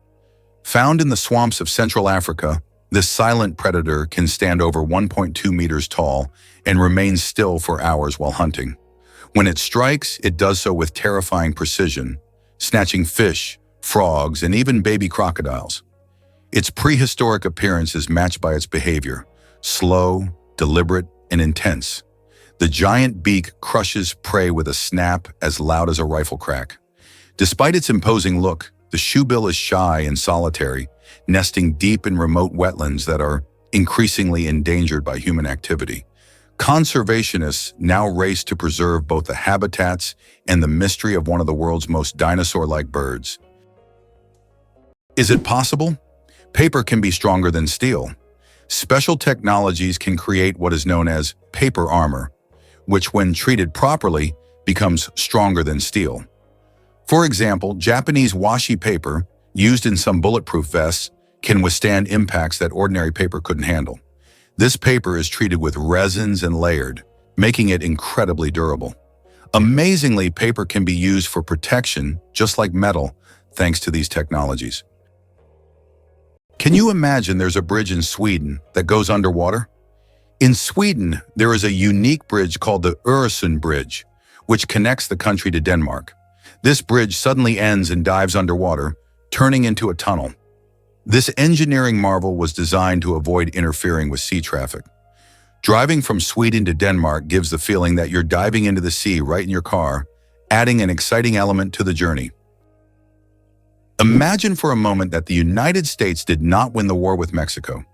Found in the swamps of Central Africa, this silent predator can stand over 1.2 meters tall and remain still for hours while hunting. When it strikes, it does so with terrifying precision, snatching fish, frogs, and even baby crocodiles. Its prehistoric appearance is matched by its behavior, slow, deliberate, and intense. The giant beak crushes prey with a snap as loud as a rifle crack. Despite its imposing look, the shoebill is shy and solitary, nesting deep in remote wetlands that are increasingly endangered by human activity. Conservationists now race to preserve both the habitats and the mystery of one of the world's most dinosaur-like birds. Is it possible? Paper can be stronger than steel. Special technologies can create what is known as paper armor, which when treated properly becomes stronger than steel. For example, Japanese washi paper, used in some bulletproof vests, can withstand impacts that ordinary paper couldn't handle. This paper is treated with resins and layered, making it incredibly durable. Amazingly, paper can be used for protection, just like metal, thanks to these technologies. Can you imagine there's a bridge in Sweden that goes underwater? In Sweden, there is a unique bridge called the Öresund Bridge, which connects the country to Denmark. This bridge suddenly ends and dives underwater, turning into a tunnel. This engineering marvel was designed to avoid interfering with sea traffic. Driving from Sweden to Denmark gives the feeling that you're diving into the sea right in your car, adding an exciting element to the journey. Imagine for a moment that the United States did not win the war with Mexico.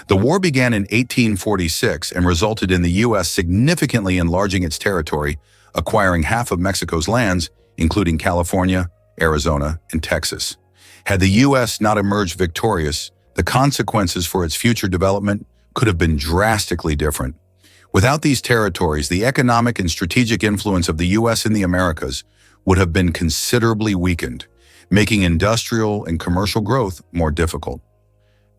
The war began in 1846 and resulted in the U.S. significantly enlarging its territory, acquiring half of Mexico's lands, including California, Arizona, and Texas. Had the U.S. not emerged victorious, the consequences for its future development could have been drastically different. Without these territories, the economic and strategic influence of the U.S. in the Americas would have been considerably weakened, making industrial and commercial growth more difficult.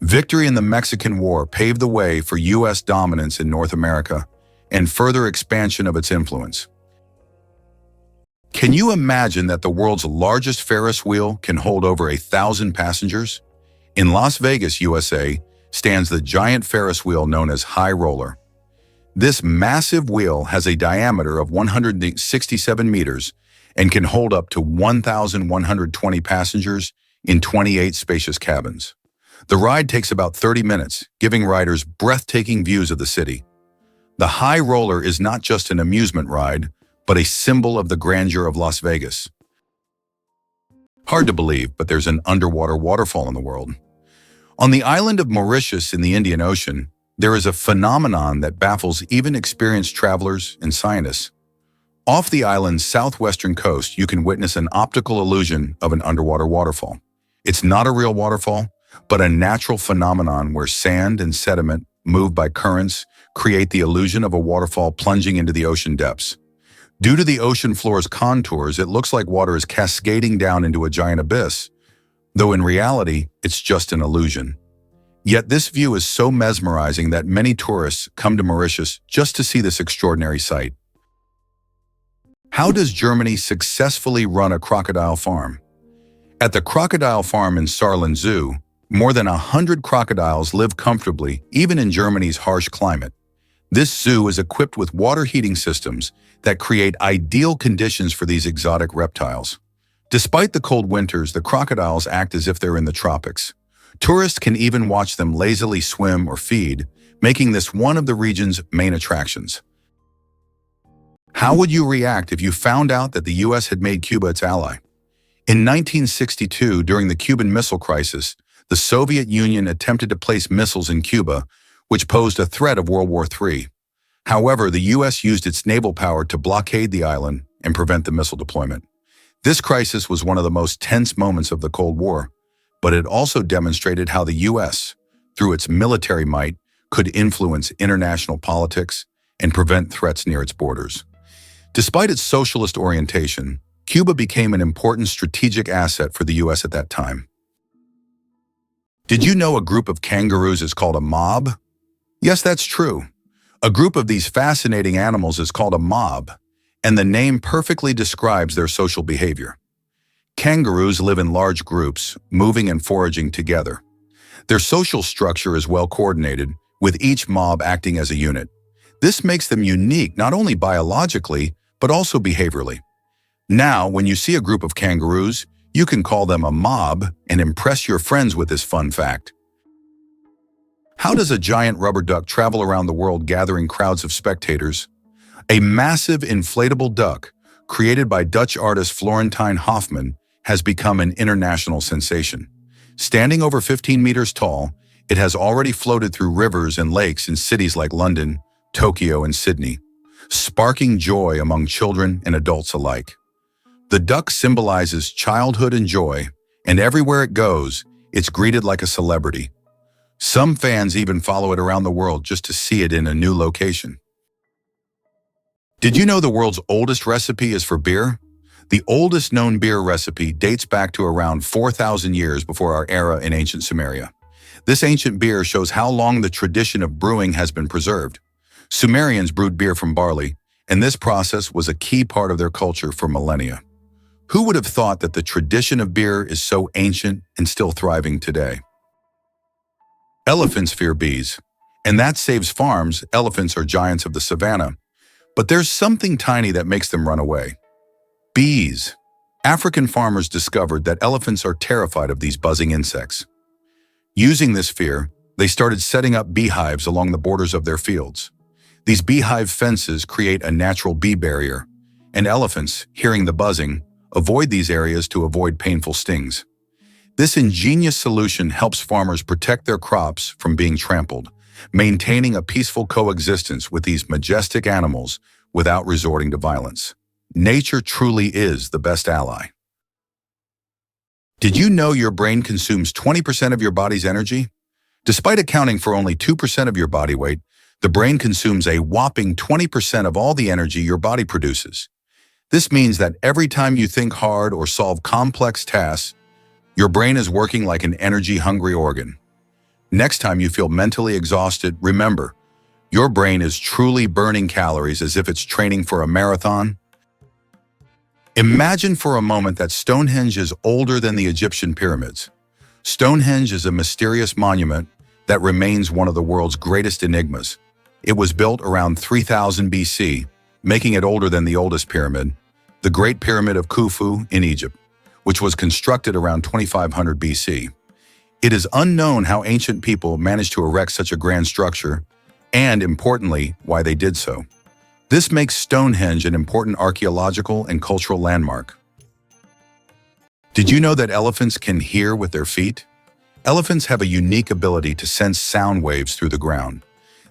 Victory in the Mexican War paved the way for U.S. dominance in North America and further expansion of its influence. Can you imagine that the world's largest Ferris wheel can hold over 1,000 passengers? In Las Vegas, USA, stands the giant Ferris wheel known as High Roller. This massive wheel has a diameter of 167 meters and can hold up to 1,120 passengers in 28 spacious cabins. The ride takes about 30 minutes, giving riders breathtaking views of the city. The High Roller is not just an amusement ride, but a symbol of the grandeur of Las Vegas. Hard to believe, but there's an underwater waterfall in the world. On the island of Mauritius in the Indian Ocean, there is a phenomenon that baffles even experienced travelers and scientists. Off the island's southwestern coast, you can witness an optical illusion of an underwater waterfall. It's not a real waterfall, but a natural phenomenon where sand and sediment, moved by currents, create the illusion of a waterfall plunging into the ocean depths. Due to the ocean floor's contours, it looks like water is cascading down into a giant abyss, though in reality, it's just an illusion. Yet this view is so mesmerizing that many tourists come to Mauritius just to see this extraordinary sight. How does Germany successfully run a crocodile farm? At the crocodile farm in Saarland Zoo, more than 100 crocodiles live comfortably, even in Germany's harsh climate. This zoo is equipped with water heating systems that create ideal conditions for these exotic reptiles. Despite the cold winters, the crocodiles act as if they're in the tropics. Tourists can even watch them lazily swim or feed, making this one of the region's main attractions. How would you react if you found out that the US had made Cuba its ally? In 1962, during the Cuban Missile Crisis, the Soviet Union attempted to place missiles in Cuba, which posed a threat of World War III. However, the US used its naval power to blockade the island and prevent the missile deployment. This crisis was one of the most tense moments of the Cold War, but it also demonstrated how the US, through its military might, could influence international politics and prevent threats near its borders. Despite its socialist orientation, Cuba became an important strategic asset for the US at that time. Did you know a group of kangaroos is called a mob? Yes, that's true. A group of these fascinating animals is called a mob, and the name perfectly describes their social behavior. Kangaroos live in large groups, moving and foraging together. Their social structure is well coordinated, with each mob acting as a unit. This makes them unique not only biologically, but also behaviorally. Now, when you see a group of kangaroos, you can call them a mob and impress your friends with this fun fact. How does a giant rubber duck travel around the world gathering crowds of spectators? A massive inflatable duck, created by Dutch artist Florentine Hofmann, has become an international sensation. Standing over 15 meters tall, it has already floated through rivers and lakes in cities like London, Tokyo, and Sydney, sparking joy among children and adults alike. The duck symbolizes childhood and joy, and everywhere it goes, it's greeted like a celebrity. Some fans even follow it around the world just to see it in a new location. Did you know the world's oldest recipe is for beer? The oldest known beer recipe dates back to around 4,000 years before our era in ancient Sumeria. This ancient beer shows how long the tradition of brewing has been preserved. Sumerians brewed beer from barley, and this process was a key part of their culture for millennia. Who would have thought that the tradition of beer is so ancient and still thriving today? Elephants fear bees, and that saves farms. Elephants are giants of the savannah, but there's something tiny that makes them run away. Bees. African farmers discovered that elephants are terrified of these buzzing insects. Using this fear, they started setting up beehives along the borders of their fields. These beehive fences create a natural bee barrier, and elephants, hearing the buzzing, avoid these areas to avoid painful stings. This ingenious solution helps farmers protect their crops from being trampled, maintaining a peaceful coexistence with these majestic animals without resorting to violence. Nature truly is the best ally. Did you know your brain consumes 20% of your body's energy? Despite accounting for only 2% of your body weight, the brain consumes a whopping 20% of all the energy your body produces. This means that every time you think hard or solve complex tasks, your brain is working like an energy-hungry organ. Next time you feel mentally exhausted, remember, your brain is truly burning calories as if it's training for a marathon. Imagine for a moment that Stonehenge is older than the Egyptian pyramids. Stonehenge is a mysterious monument that remains one of the world's greatest enigmas. It was built around 3000 BC, making it older than the oldest pyramid, the Great Pyramid of Khufu in Egypt, which was constructed around 2500 BC. It is unknown how ancient people managed to erect such a grand structure, and importantly, why they did so. This makes Stonehenge an important archaeological and cultural landmark. Did you know that elephants can hear with their feet? Elephants have a unique ability to sense sound waves through the ground.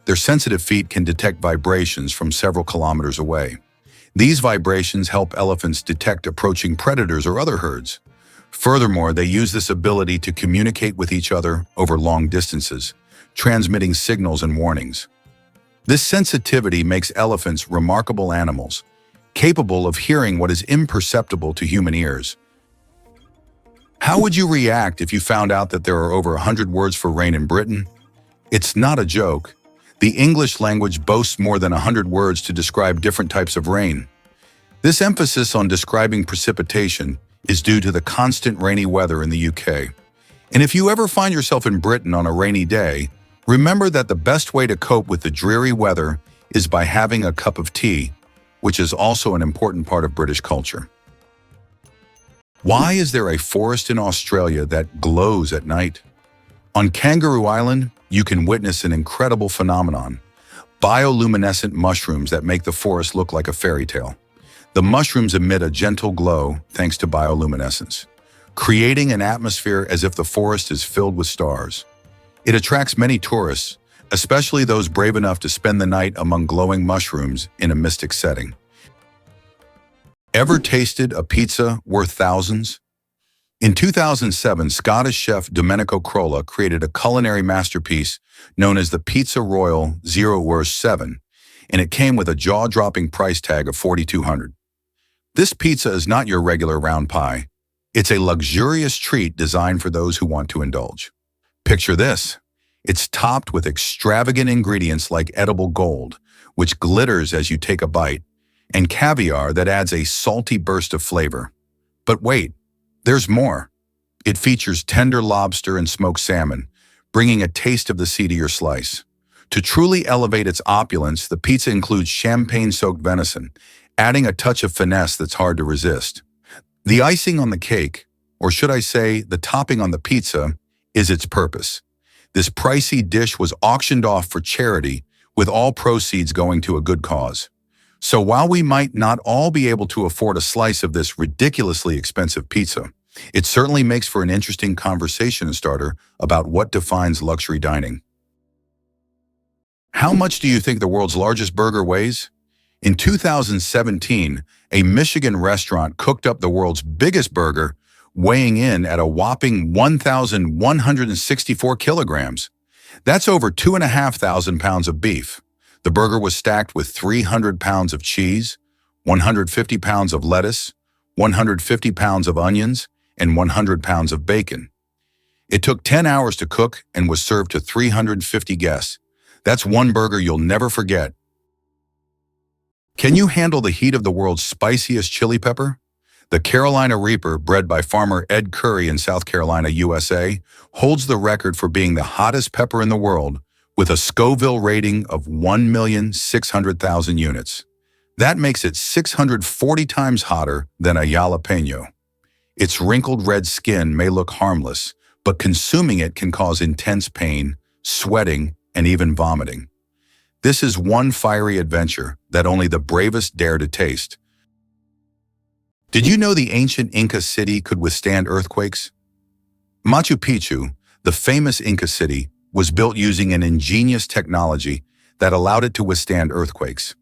Their sensitive feet can detect vibrations from several kilometers away. These vibrations help elephants detect approaching predators or other herds. Furthermore, they use this ability to communicate with each other over long distances, transmitting signals and warnings. This sensitivity makes elephants remarkable animals, capable of hearing what is imperceptible to human ears. How would you react if you found out that there are over 100 words for rain in Britain? It's not a joke. The English language boasts more than 100 words to describe different types of rain. This emphasis on describing precipitation is due to the constant rainy weather in the UK. And if you ever find yourself in Britain on a rainy day, remember that the best way to cope with the dreary weather is by having a cup of tea, which is also an important part of British culture. Why is there a forest in Australia that glows at night? On Kangaroo Island, you can witness an incredible phenomenon: bioluminescent mushrooms that make the forest look like a fairy tale. The mushrooms emit a gentle glow thanks to bioluminescence, creating an atmosphere as if the forest is filled with stars. It attracts many tourists, especially those brave enough to spend the night among glowing mushrooms in a mystic setting. Ever tasted a pizza worth thousands? In 2007, Scottish chef Domenico Crolla created a culinary masterpiece known as the Pizza Royal 0-7, and it came with a jaw-dropping price tag of $4,200. This pizza is not your regular round pie. It's a luxurious treat designed for those who want to indulge. Picture this. It's topped with extravagant ingredients like edible gold, which glitters as you take a bite, and caviar that adds a salty burst of flavor. But wait, there's more. It features tender lobster and smoked salmon, bringing a taste of the sea to your slice. To truly elevate its opulence, the pizza includes champagne-soaked venison, adding a touch of finesse that's hard to resist. The icing on the cake, or should I say the topping on the pizza, is its purpose. This pricey dish was auctioned off for charity, with all proceeds going to a good cause. So while we might not all be able to afford a slice of this ridiculously expensive pizza, it certainly makes for an interesting conversation starter about what defines luxury dining. How much do you think the world's largest burger weighs? In 2017, a Michigan restaurant cooked up the world's biggest burger, weighing in at a whopping 1,164 kilograms. That's over 2,500 pounds of beef. The burger was stacked with 300 pounds of cheese, 150 pounds of lettuce, 150 pounds of onions, and 100 pounds of bacon. It took 10 hours to cook and was served to 350 guests. That's one burger you'll never forget. Can you handle the heat of the world's spiciest chili pepper? The Carolina Reaper, bred by farmer Ed Curry in South Carolina, USA, holds the record for being the hottest pepper in the world, with a Scoville rating of 1,600,000 units. That makes it 640 times hotter than a jalapeno. Its wrinkled red skin may look harmless, but consuming it can cause intense pain, sweating, and even vomiting. This is one fiery adventure that only the bravest dare to taste. Did you know the ancient Inca city could withstand earthquakes? Machu Picchu, the famous Inca city, was built using an ingenious technology that allowed it to withstand earthquakes.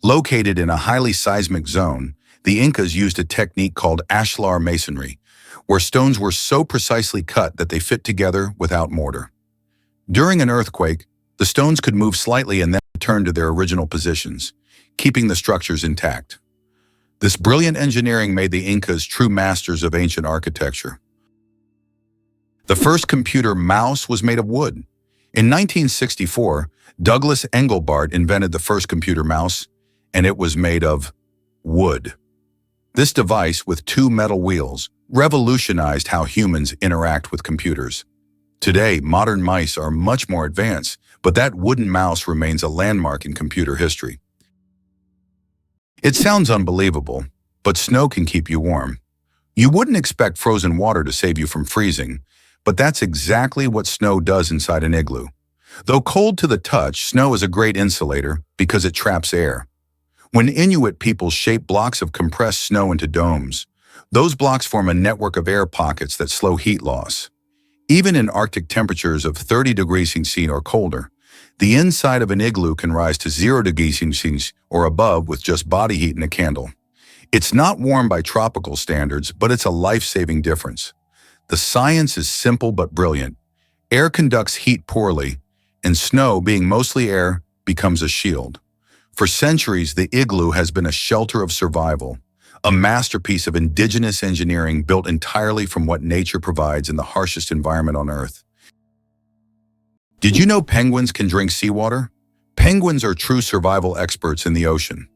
Located in a highly seismic zone, the Incas used a technique called ashlar masonry, where stones were so precisely cut that they fit together without mortar. During an earthquake, the stones could move slightly and then return to their original positions, keeping the structures intact. This brilliant engineering made the Incas true masters of ancient architecture. The first computer mouse was made of wood. In 1964, Douglas Engelbart invented the first computer mouse, and it was made of wood. This device, with two metal wheels, revolutionized how humans interact with computers. Today, modern mice are much more advanced, but that wooden mouse remains a landmark in computer history. It sounds unbelievable, but snow can keep you warm. You wouldn't expect frozen water to save you from freezing, but that's exactly what snow does inside an igloo. Though cold to the touch, snow is a great insulator because it traps air. When Inuit people shape blocks of compressed snow into domes, those blocks form a network of air pockets that slow heat loss. Even in Arctic temperatures of 30 degrees Celsius or colder, the inside of an igloo can rise to 0 degrees Celsius or above with just body heat and a candle. It's not warm by tropical standards, but it's a life-saving difference. The science is simple but brilliant. Air conducts heat poorly, and snow, being mostly air, becomes a shield. For centuries, the igloo has been a shelter of survival, a masterpiece of indigenous engineering built entirely from what nature provides in the harshest environment on Earth. Did you know penguins can drink seawater? Penguins are true survival experts in the ocean.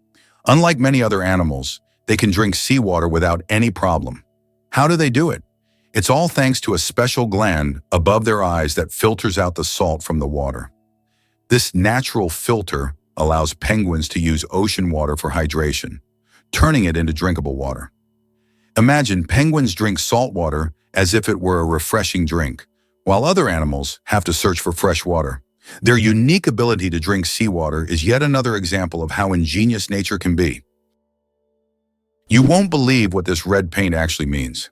Unlike many other animals, they can drink seawater without any problem. How do they do it? It's all thanks to a special gland above their eyes that filters out the salt from the water. This natural filter allows penguins to use ocean water for hydration, turning it into drinkable water. Imagine penguins drink salt water as if it were a refreshing drink, while other animals have to search for fresh water. Their unique ability to drink seawater is yet another example of how ingenious nature can be. You won't believe what this red paint actually means.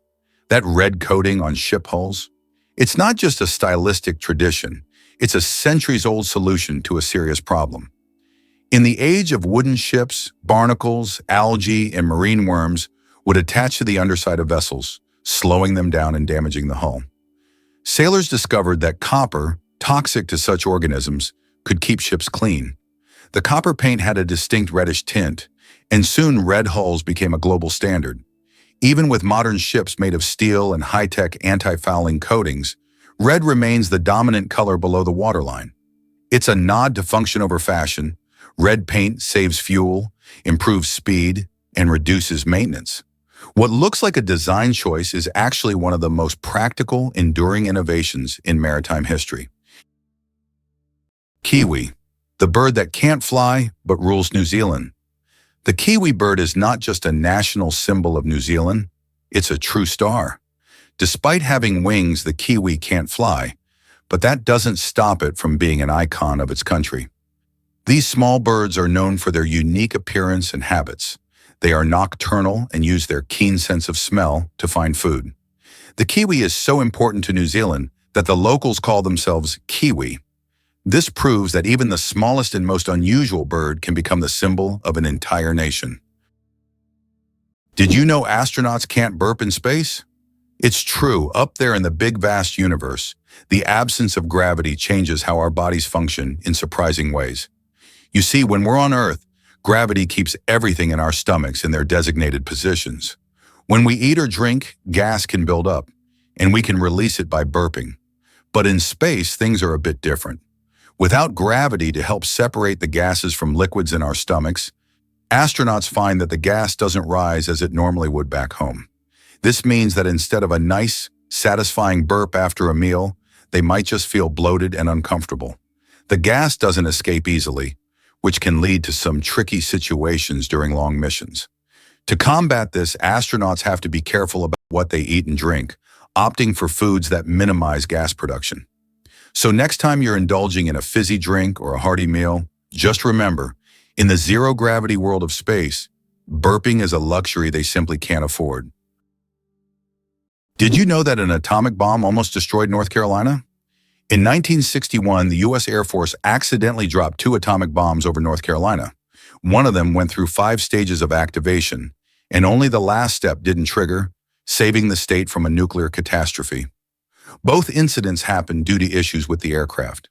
That red coating on ship hulls? It's not just a stylistic tradition, it's a centuries-old solution to a serious problem. In the age of wooden ships, barnacles, algae, and marine worms would attach to the underside of vessels, slowing them down and damaging the hull. Sailors discovered that copper, toxic to such organisms, could keep ships clean. The copper paint had a distinct reddish tint, and soon red hulls became a global standard. Even with modern ships made of steel and high-tech anti-fouling coatings, red remains the dominant color below the waterline. It's a nod to function over fashion. Red paint saves fuel, improves speed, and reduces maintenance. What looks like a design choice is actually one of the most practical, enduring innovations in maritime history. Kiwi, the bird that can't fly but rules New Zealand. The kiwi bird is not just a national symbol of New Zealand, it's a true star. Despite having wings, the kiwi can't fly, but that doesn't stop it from being an icon of its country. These small birds are known for their unique appearance and habits. They are nocturnal and use their keen sense of smell to find food. The kiwi is so important to New Zealand that the locals call themselves kiwi. This proves that even the smallest and most unusual bird can become the symbol of an entire nation. Did you know astronauts can't burp in space? It's true, up there in the big vast universe, the absence of gravity changes how our bodies function in surprising ways. You see, when we're on Earth, gravity keeps everything in our stomachs in their designated positions. When we eat or drink, gas can build up, and we can release it by burping. But in space, things are a bit different. Without gravity to help separate the gases from liquids in our stomachs, astronauts find that the gas doesn't rise as it normally would back home. This means that instead of a nice, satisfying burp after a meal, they might just feel bloated and uncomfortable. The gas doesn't escape easily, which can lead to some tricky situations during long missions. To combat this, astronauts have to be careful about what they eat and drink, opting for foods that minimize gas production. So next time you're indulging in a fizzy drink or a hearty meal, just remember, in the zero-gravity world of space, burping is a luxury they simply can't afford. Did you know that an atomic bomb almost destroyed North Carolina? In 1961, the U.S. Air Force accidentally dropped 2 atomic bombs over North Carolina. One of them went through 5 stages of activation, and only the last step didn't trigger, saving the state from a nuclear catastrophe. Both incidents happened due to issues with the aircraft.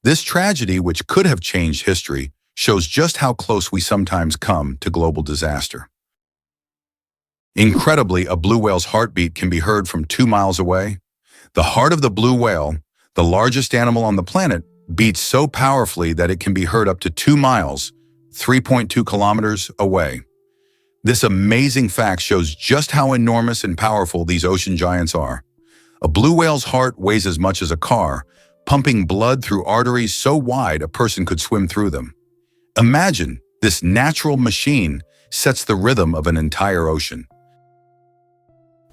This tragedy, which could have changed history, shows just how close we sometimes come to global disaster. Incredibly, a blue whale's heartbeat can be heard from 2 miles away. The heart of the blue whale, the largest animal on the planet, beats so powerfully that it can be heard up to 2 miles, 3.2 kilometers away. This amazing fact shows just how enormous and powerful these ocean giants are. A blue whale's heart weighs as much as a car, pumping blood through arteries so wide a person could swim through them. Imagine, this natural machine sets the rhythm of an entire ocean.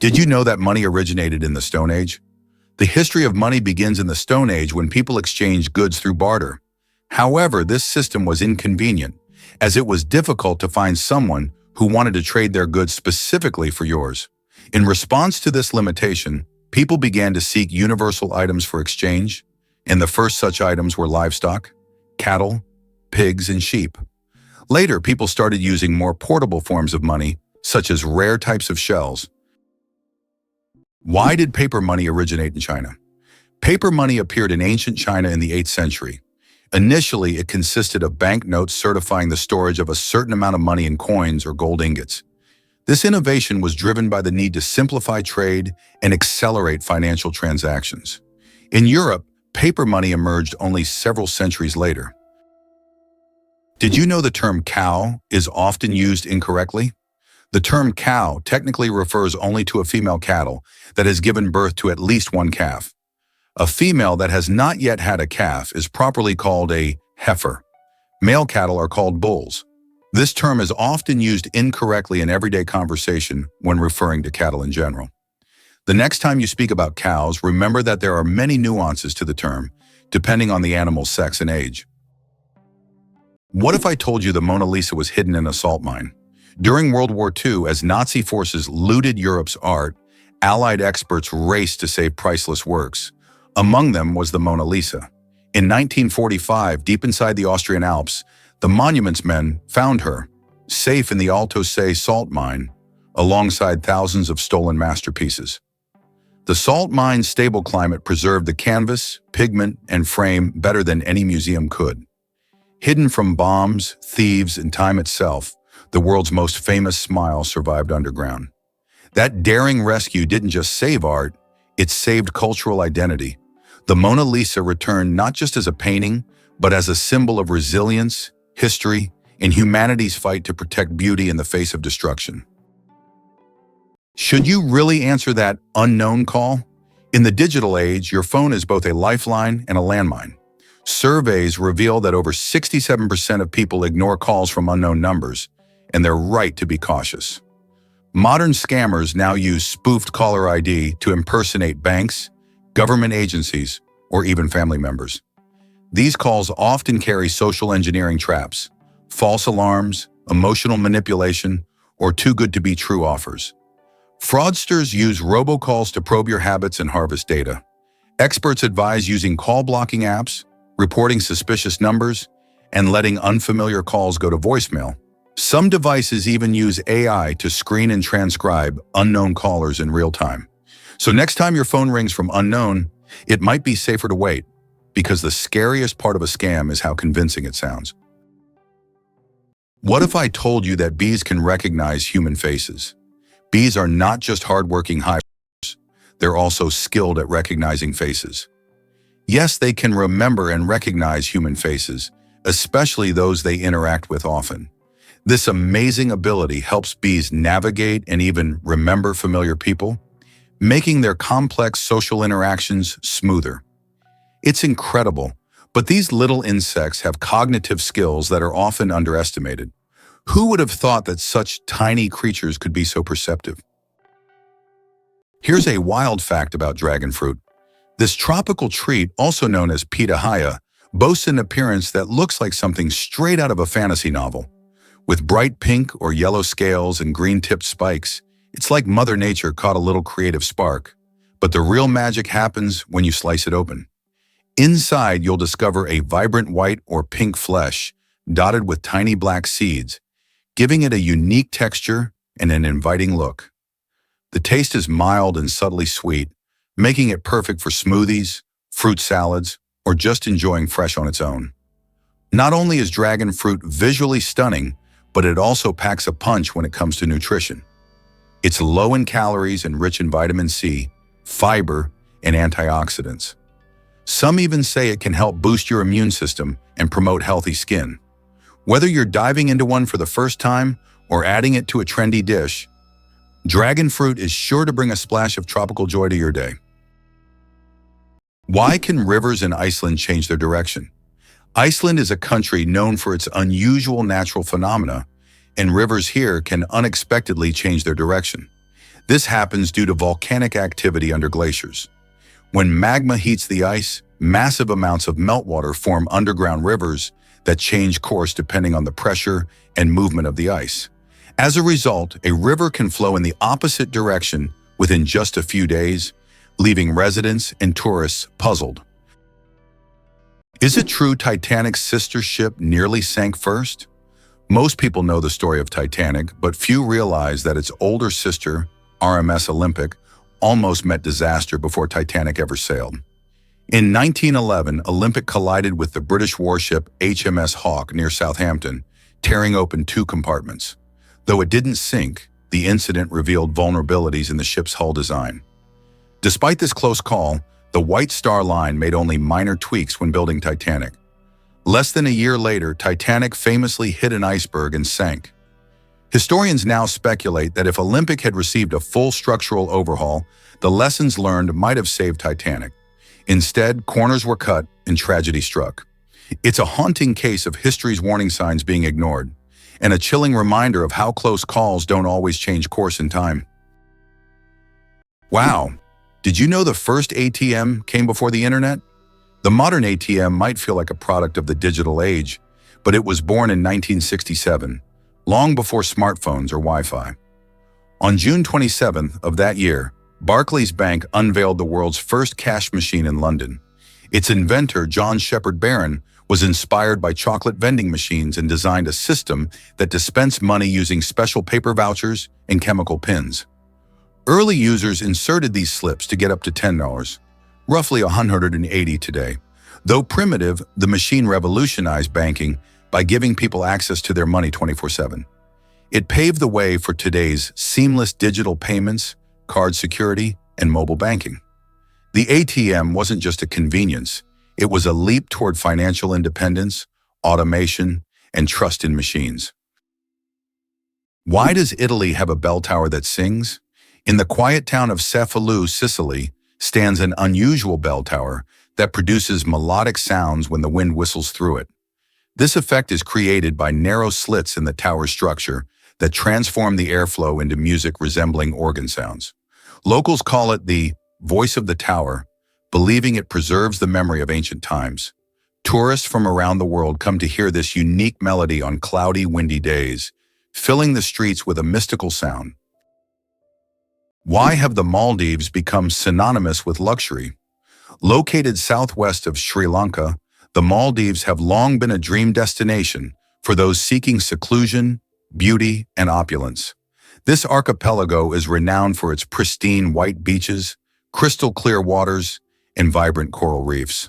Did you know that money originated in the Stone Age? The history of money begins in the Stone Age when people exchanged goods through barter. However, this system was inconvenient, as it was difficult to find someone who wanted to trade their goods specifically for yours. In response to this limitation, people began to seek universal items for exchange, and the first such items were livestock, cattle, pigs, and sheep. Later, people started using more portable forms of money, such as rare types of shells. Why did paper money originate in China? Paper money appeared in ancient China in the 8th century. Initially, it consisted of banknotes certifying the storage of a certain amount of money in coins or gold ingots. This innovation was driven by the need to simplify trade and accelerate financial transactions. In Europe, paper money emerged only several centuries later. Did you know the term cow is often used incorrectly? The term cow technically refers only to a female cattle that has given birth to at least one calf. A female that has not yet had a calf is properly called a heifer. Male cattle are called bulls. This term is often used incorrectly in everyday conversation when referring to cattle in general. The next time you speak about cows, remember that there are many nuances to the term, depending on the animal's sex and age. What if I told you the Mona Lisa was hidden in a salt mine? During World War II, as Nazi forces looted Europe's art, Allied experts raced to save priceless works. Among them was the Mona Lisa. In 1945, deep inside the Austrian Alps, the monuments men found her, safe in the Alto Se salt mine, alongside thousands of stolen masterpieces. The salt mine's stable climate preserved the canvas, pigment, and frame better than any museum could. Hidden from bombs, thieves, and time itself, the world's most famous smile survived underground. That daring rescue didn't just save art, it saved cultural identity. The Mona Lisa returned not just as a painting, but as a symbol of resilience, history, and humanity's fight to protect beauty in the face of destruction. Should you really answer that unknown call? In the digital age, your phone is both a lifeline and a landmine. Surveys reveal that over 67% of people ignore calls from unknown numbers, and they're right to be cautious. Modern scammers now use spoofed caller ID to impersonate banks, government agencies, or even family members. These calls often carry social engineering traps, false alarms, emotional manipulation, or too-good-to-be-true offers. Fraudsters use robocalls to probe your habits and harvest data. Experts advise using call-blocking apps, reporting suspicious numbers, and letting unfamiliar calls go to voicemail. Some devices even use AI to screen and transcribe unknown callers in real time. So next time your phone rings from unknown, it might be safer to wait, because the scariest part of a scam is how convincing it sounds. What if I told you that bees can recognize human faces? Bees are not just hardworking hivers, they're also skilled at recognizing faces. Yes, they can remember and recognize human faces, especially those they interact with often. This amazing ability helps bees navigate and even remember familiar people, making their complex social interactions smoother. It's incredible, but these little insects have cognitive skills that are often underestimated. Who would have thought that such tiny creatures could be so perceptive? Here's a wild fact about dragon fruit. This tropical treat, also known as pitahaya, boasts an appearance that looks like something straight out of a fantasy novel. With bright pink or yellow scales and green-tipped spikes, it's like Mother Nature caught a little creative spark. But the real magic happens when you slice it open. Inside, you'll discover a vibrant white or pink flesh, dotted with tiny black seeds, giving it a unique texture and an inviting look. The taste is mild and subtly sweet, making it perfect for smoothies, fruit salads, or just enjoying fresh on its own. Not only is dragon fruit visually stunning, but it also packs a punch when it comes to nutrition. It's low in calories and rich in vitamin C, fiber, and antioxidants. Some even say it can help boost your immune system and promote healthy skin. Whether you're diving into one for the first time or adding it to a trendy dish, dragon fruit is sure to bring a splash of tropical joy to your day. Why can rivers in Iceland change their direction? Iceland is a country known for its unusual natural phenomena, and rivers here can unexpectedly change their direction. This happens due to volcanic activity under glaciers. When magma heats the ice, massive amounts of meltwater form underground rivers that change course depending on the pressure and movement of the ice. As a result, a river can flow in the opposite direction within just a few days, leaving residents and tourists puzzled. Is it true Titanic's sister ship nearly sank first? Most people know the story of Titanic, but few realize that its older sister, RMS Olympic, almost met disaster before Titanic ever sailed. In 1911, Olympic collided with the British warship HMS Hawke near Southampton, tearing open two compartments. Though it didn't sink, the incident revealed vulnerabilities in the ship's hull design. Despite this close call, the White Star Line made only minor tweaks when building Titanic. Less than a year later, Titanic famously hit an iceberg and sank. Historians now speculate that if Olympic had received a full structural overhaul, the lessons learned might have saved Titanic. Instead, corners were cut and tragedy struck. It's a haunting case of history's warning signs being ignored, and a chilling reminder of how close calls don't always change course in time. Wow! Did you know the first ATM came before the internet? The modern ATM might feel like a product of the digital age, but it was born in 1967, long before smartphones or Wi-Fi. On June 27th of that year, Barclays Bank unveiled the world's first cash machine in London. Its inventor, John Shepherd Barron, was inspired by chocolate vending machines and designed a system that dispensed money using special paper vouchers and chemical pins. Early users inserted these slips to get up to $10, roughly $180 today. Though primitive, the machine revolutionized banking by giving people access to their money 24/7. It paved the way for today's seamless digital payments, card security, and mobile banking. The ATM wasn't just a convenience, it was a leap toward financial independence, automation, and trust in machines. Why does Italy have a bell tower that sings? In the quiet town of Cefalù, Sicily, stands an unusual bell tower that produces melodic sounds when the wind whistles through it. This effect is created by narrow slits in the tower's structure that transform the airflow into music resembling organ sounds. Locals call it the voice of the tower, believing it preserves the memory of ancient times. Tourists from around the world come to hear this unique melody on cloudy, windy days, filling the streets with a mystical sound. Why have the Maldives become synonymous with luxury? Located southwest of Sri Lanka, the Maldives have long been a dream destination for those seeking seclusion, beauty, and opulence. This archipelago is renowned for its pristine white beaches, crystal clear waters, and vibrant coral reefs.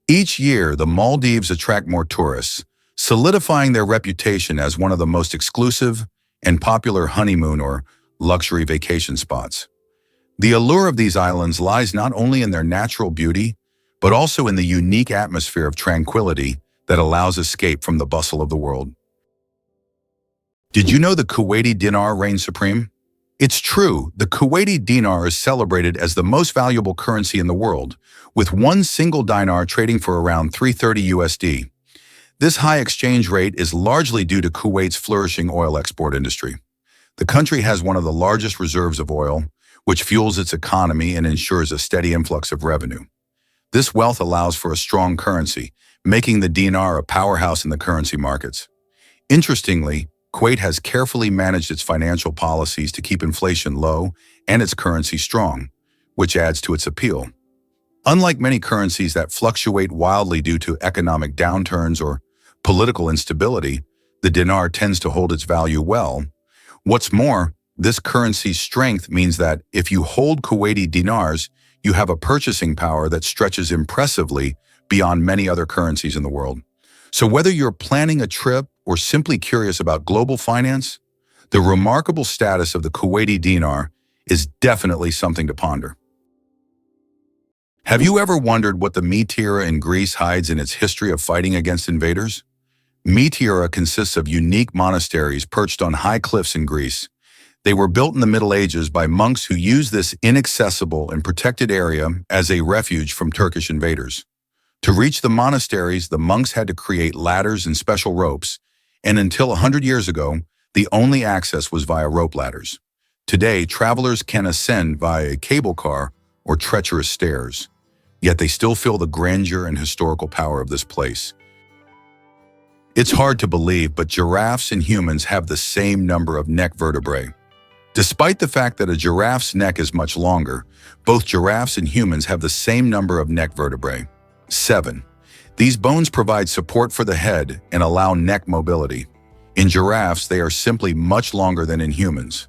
Each year, the Maldives attract more tourists, solidifying their reputation as one of the most exclusive and popular honeymoon or luxury vacation spots. The allure of these islands lies not only in their natural beauty, but also in the unique atmosphere of tranquility that allows escape from the bustle of the world. Did you know the Kuwaiti dinar reigns supreme? It's true, the Kuwaiti dinar is celebrated as the most valuable currency in the world, with one single dinar trading for around $330 USD. This high exchange rate is largely due to Kuwait's flourishing oil export industry. The country has one of the largest reserves of oil, which fuels its economy and ensures a steady influx of revenue. This wealth allows for a strong currency, making the dinar a powerhouse in the currency markets. Interestingly, Kuwait has carefully managed its financial policies to keep inflation low and its currency strong, which adds to its appeal. Unlike many currencies that fluctuate wildly due to economic downturns or political instability, the dinar tends to hold its value well. What's more, this currency's strength means that if you hold Kuwaiti dinars, you have a purchasing power that stretches impressively beyond many other currencies in the world. So whether you're planning a trip or simply curious about global finance, the remarkable status of the Kuwaiti dinar is definitely something to ponder. Have you ever wondered what the Meteora in Greece hides in its history of fighting against invaders? Meteora consists of unique monasteries perched on high cliffs in Greece. They were built in the Middle Ages by monks who used this inaccessible and protected area as a refuge from Turkish invaders. To reach the monasteries, the monks had to create ladders and special ropes, and until 100 years ago, the only access was via rope ladders. Today, travelers can ascend via a cable car or treacherous stairs, yet they still feel the grandeur and historical power of this place. It's hard to believe, but giraffes and humans have the same number of neck vertebrae. Despite the fact that a giraffe's neck is much longer, both giraffes and humans have the same number of neck vertebrae, 7. These bones provide support for the head and allow neck mobility. In giraffes, they are simply much longer than in humans.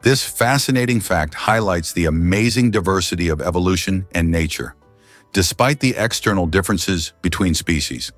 This fascinating fact highlights the amazing diversity of evolution and nature. despite the external differences between species.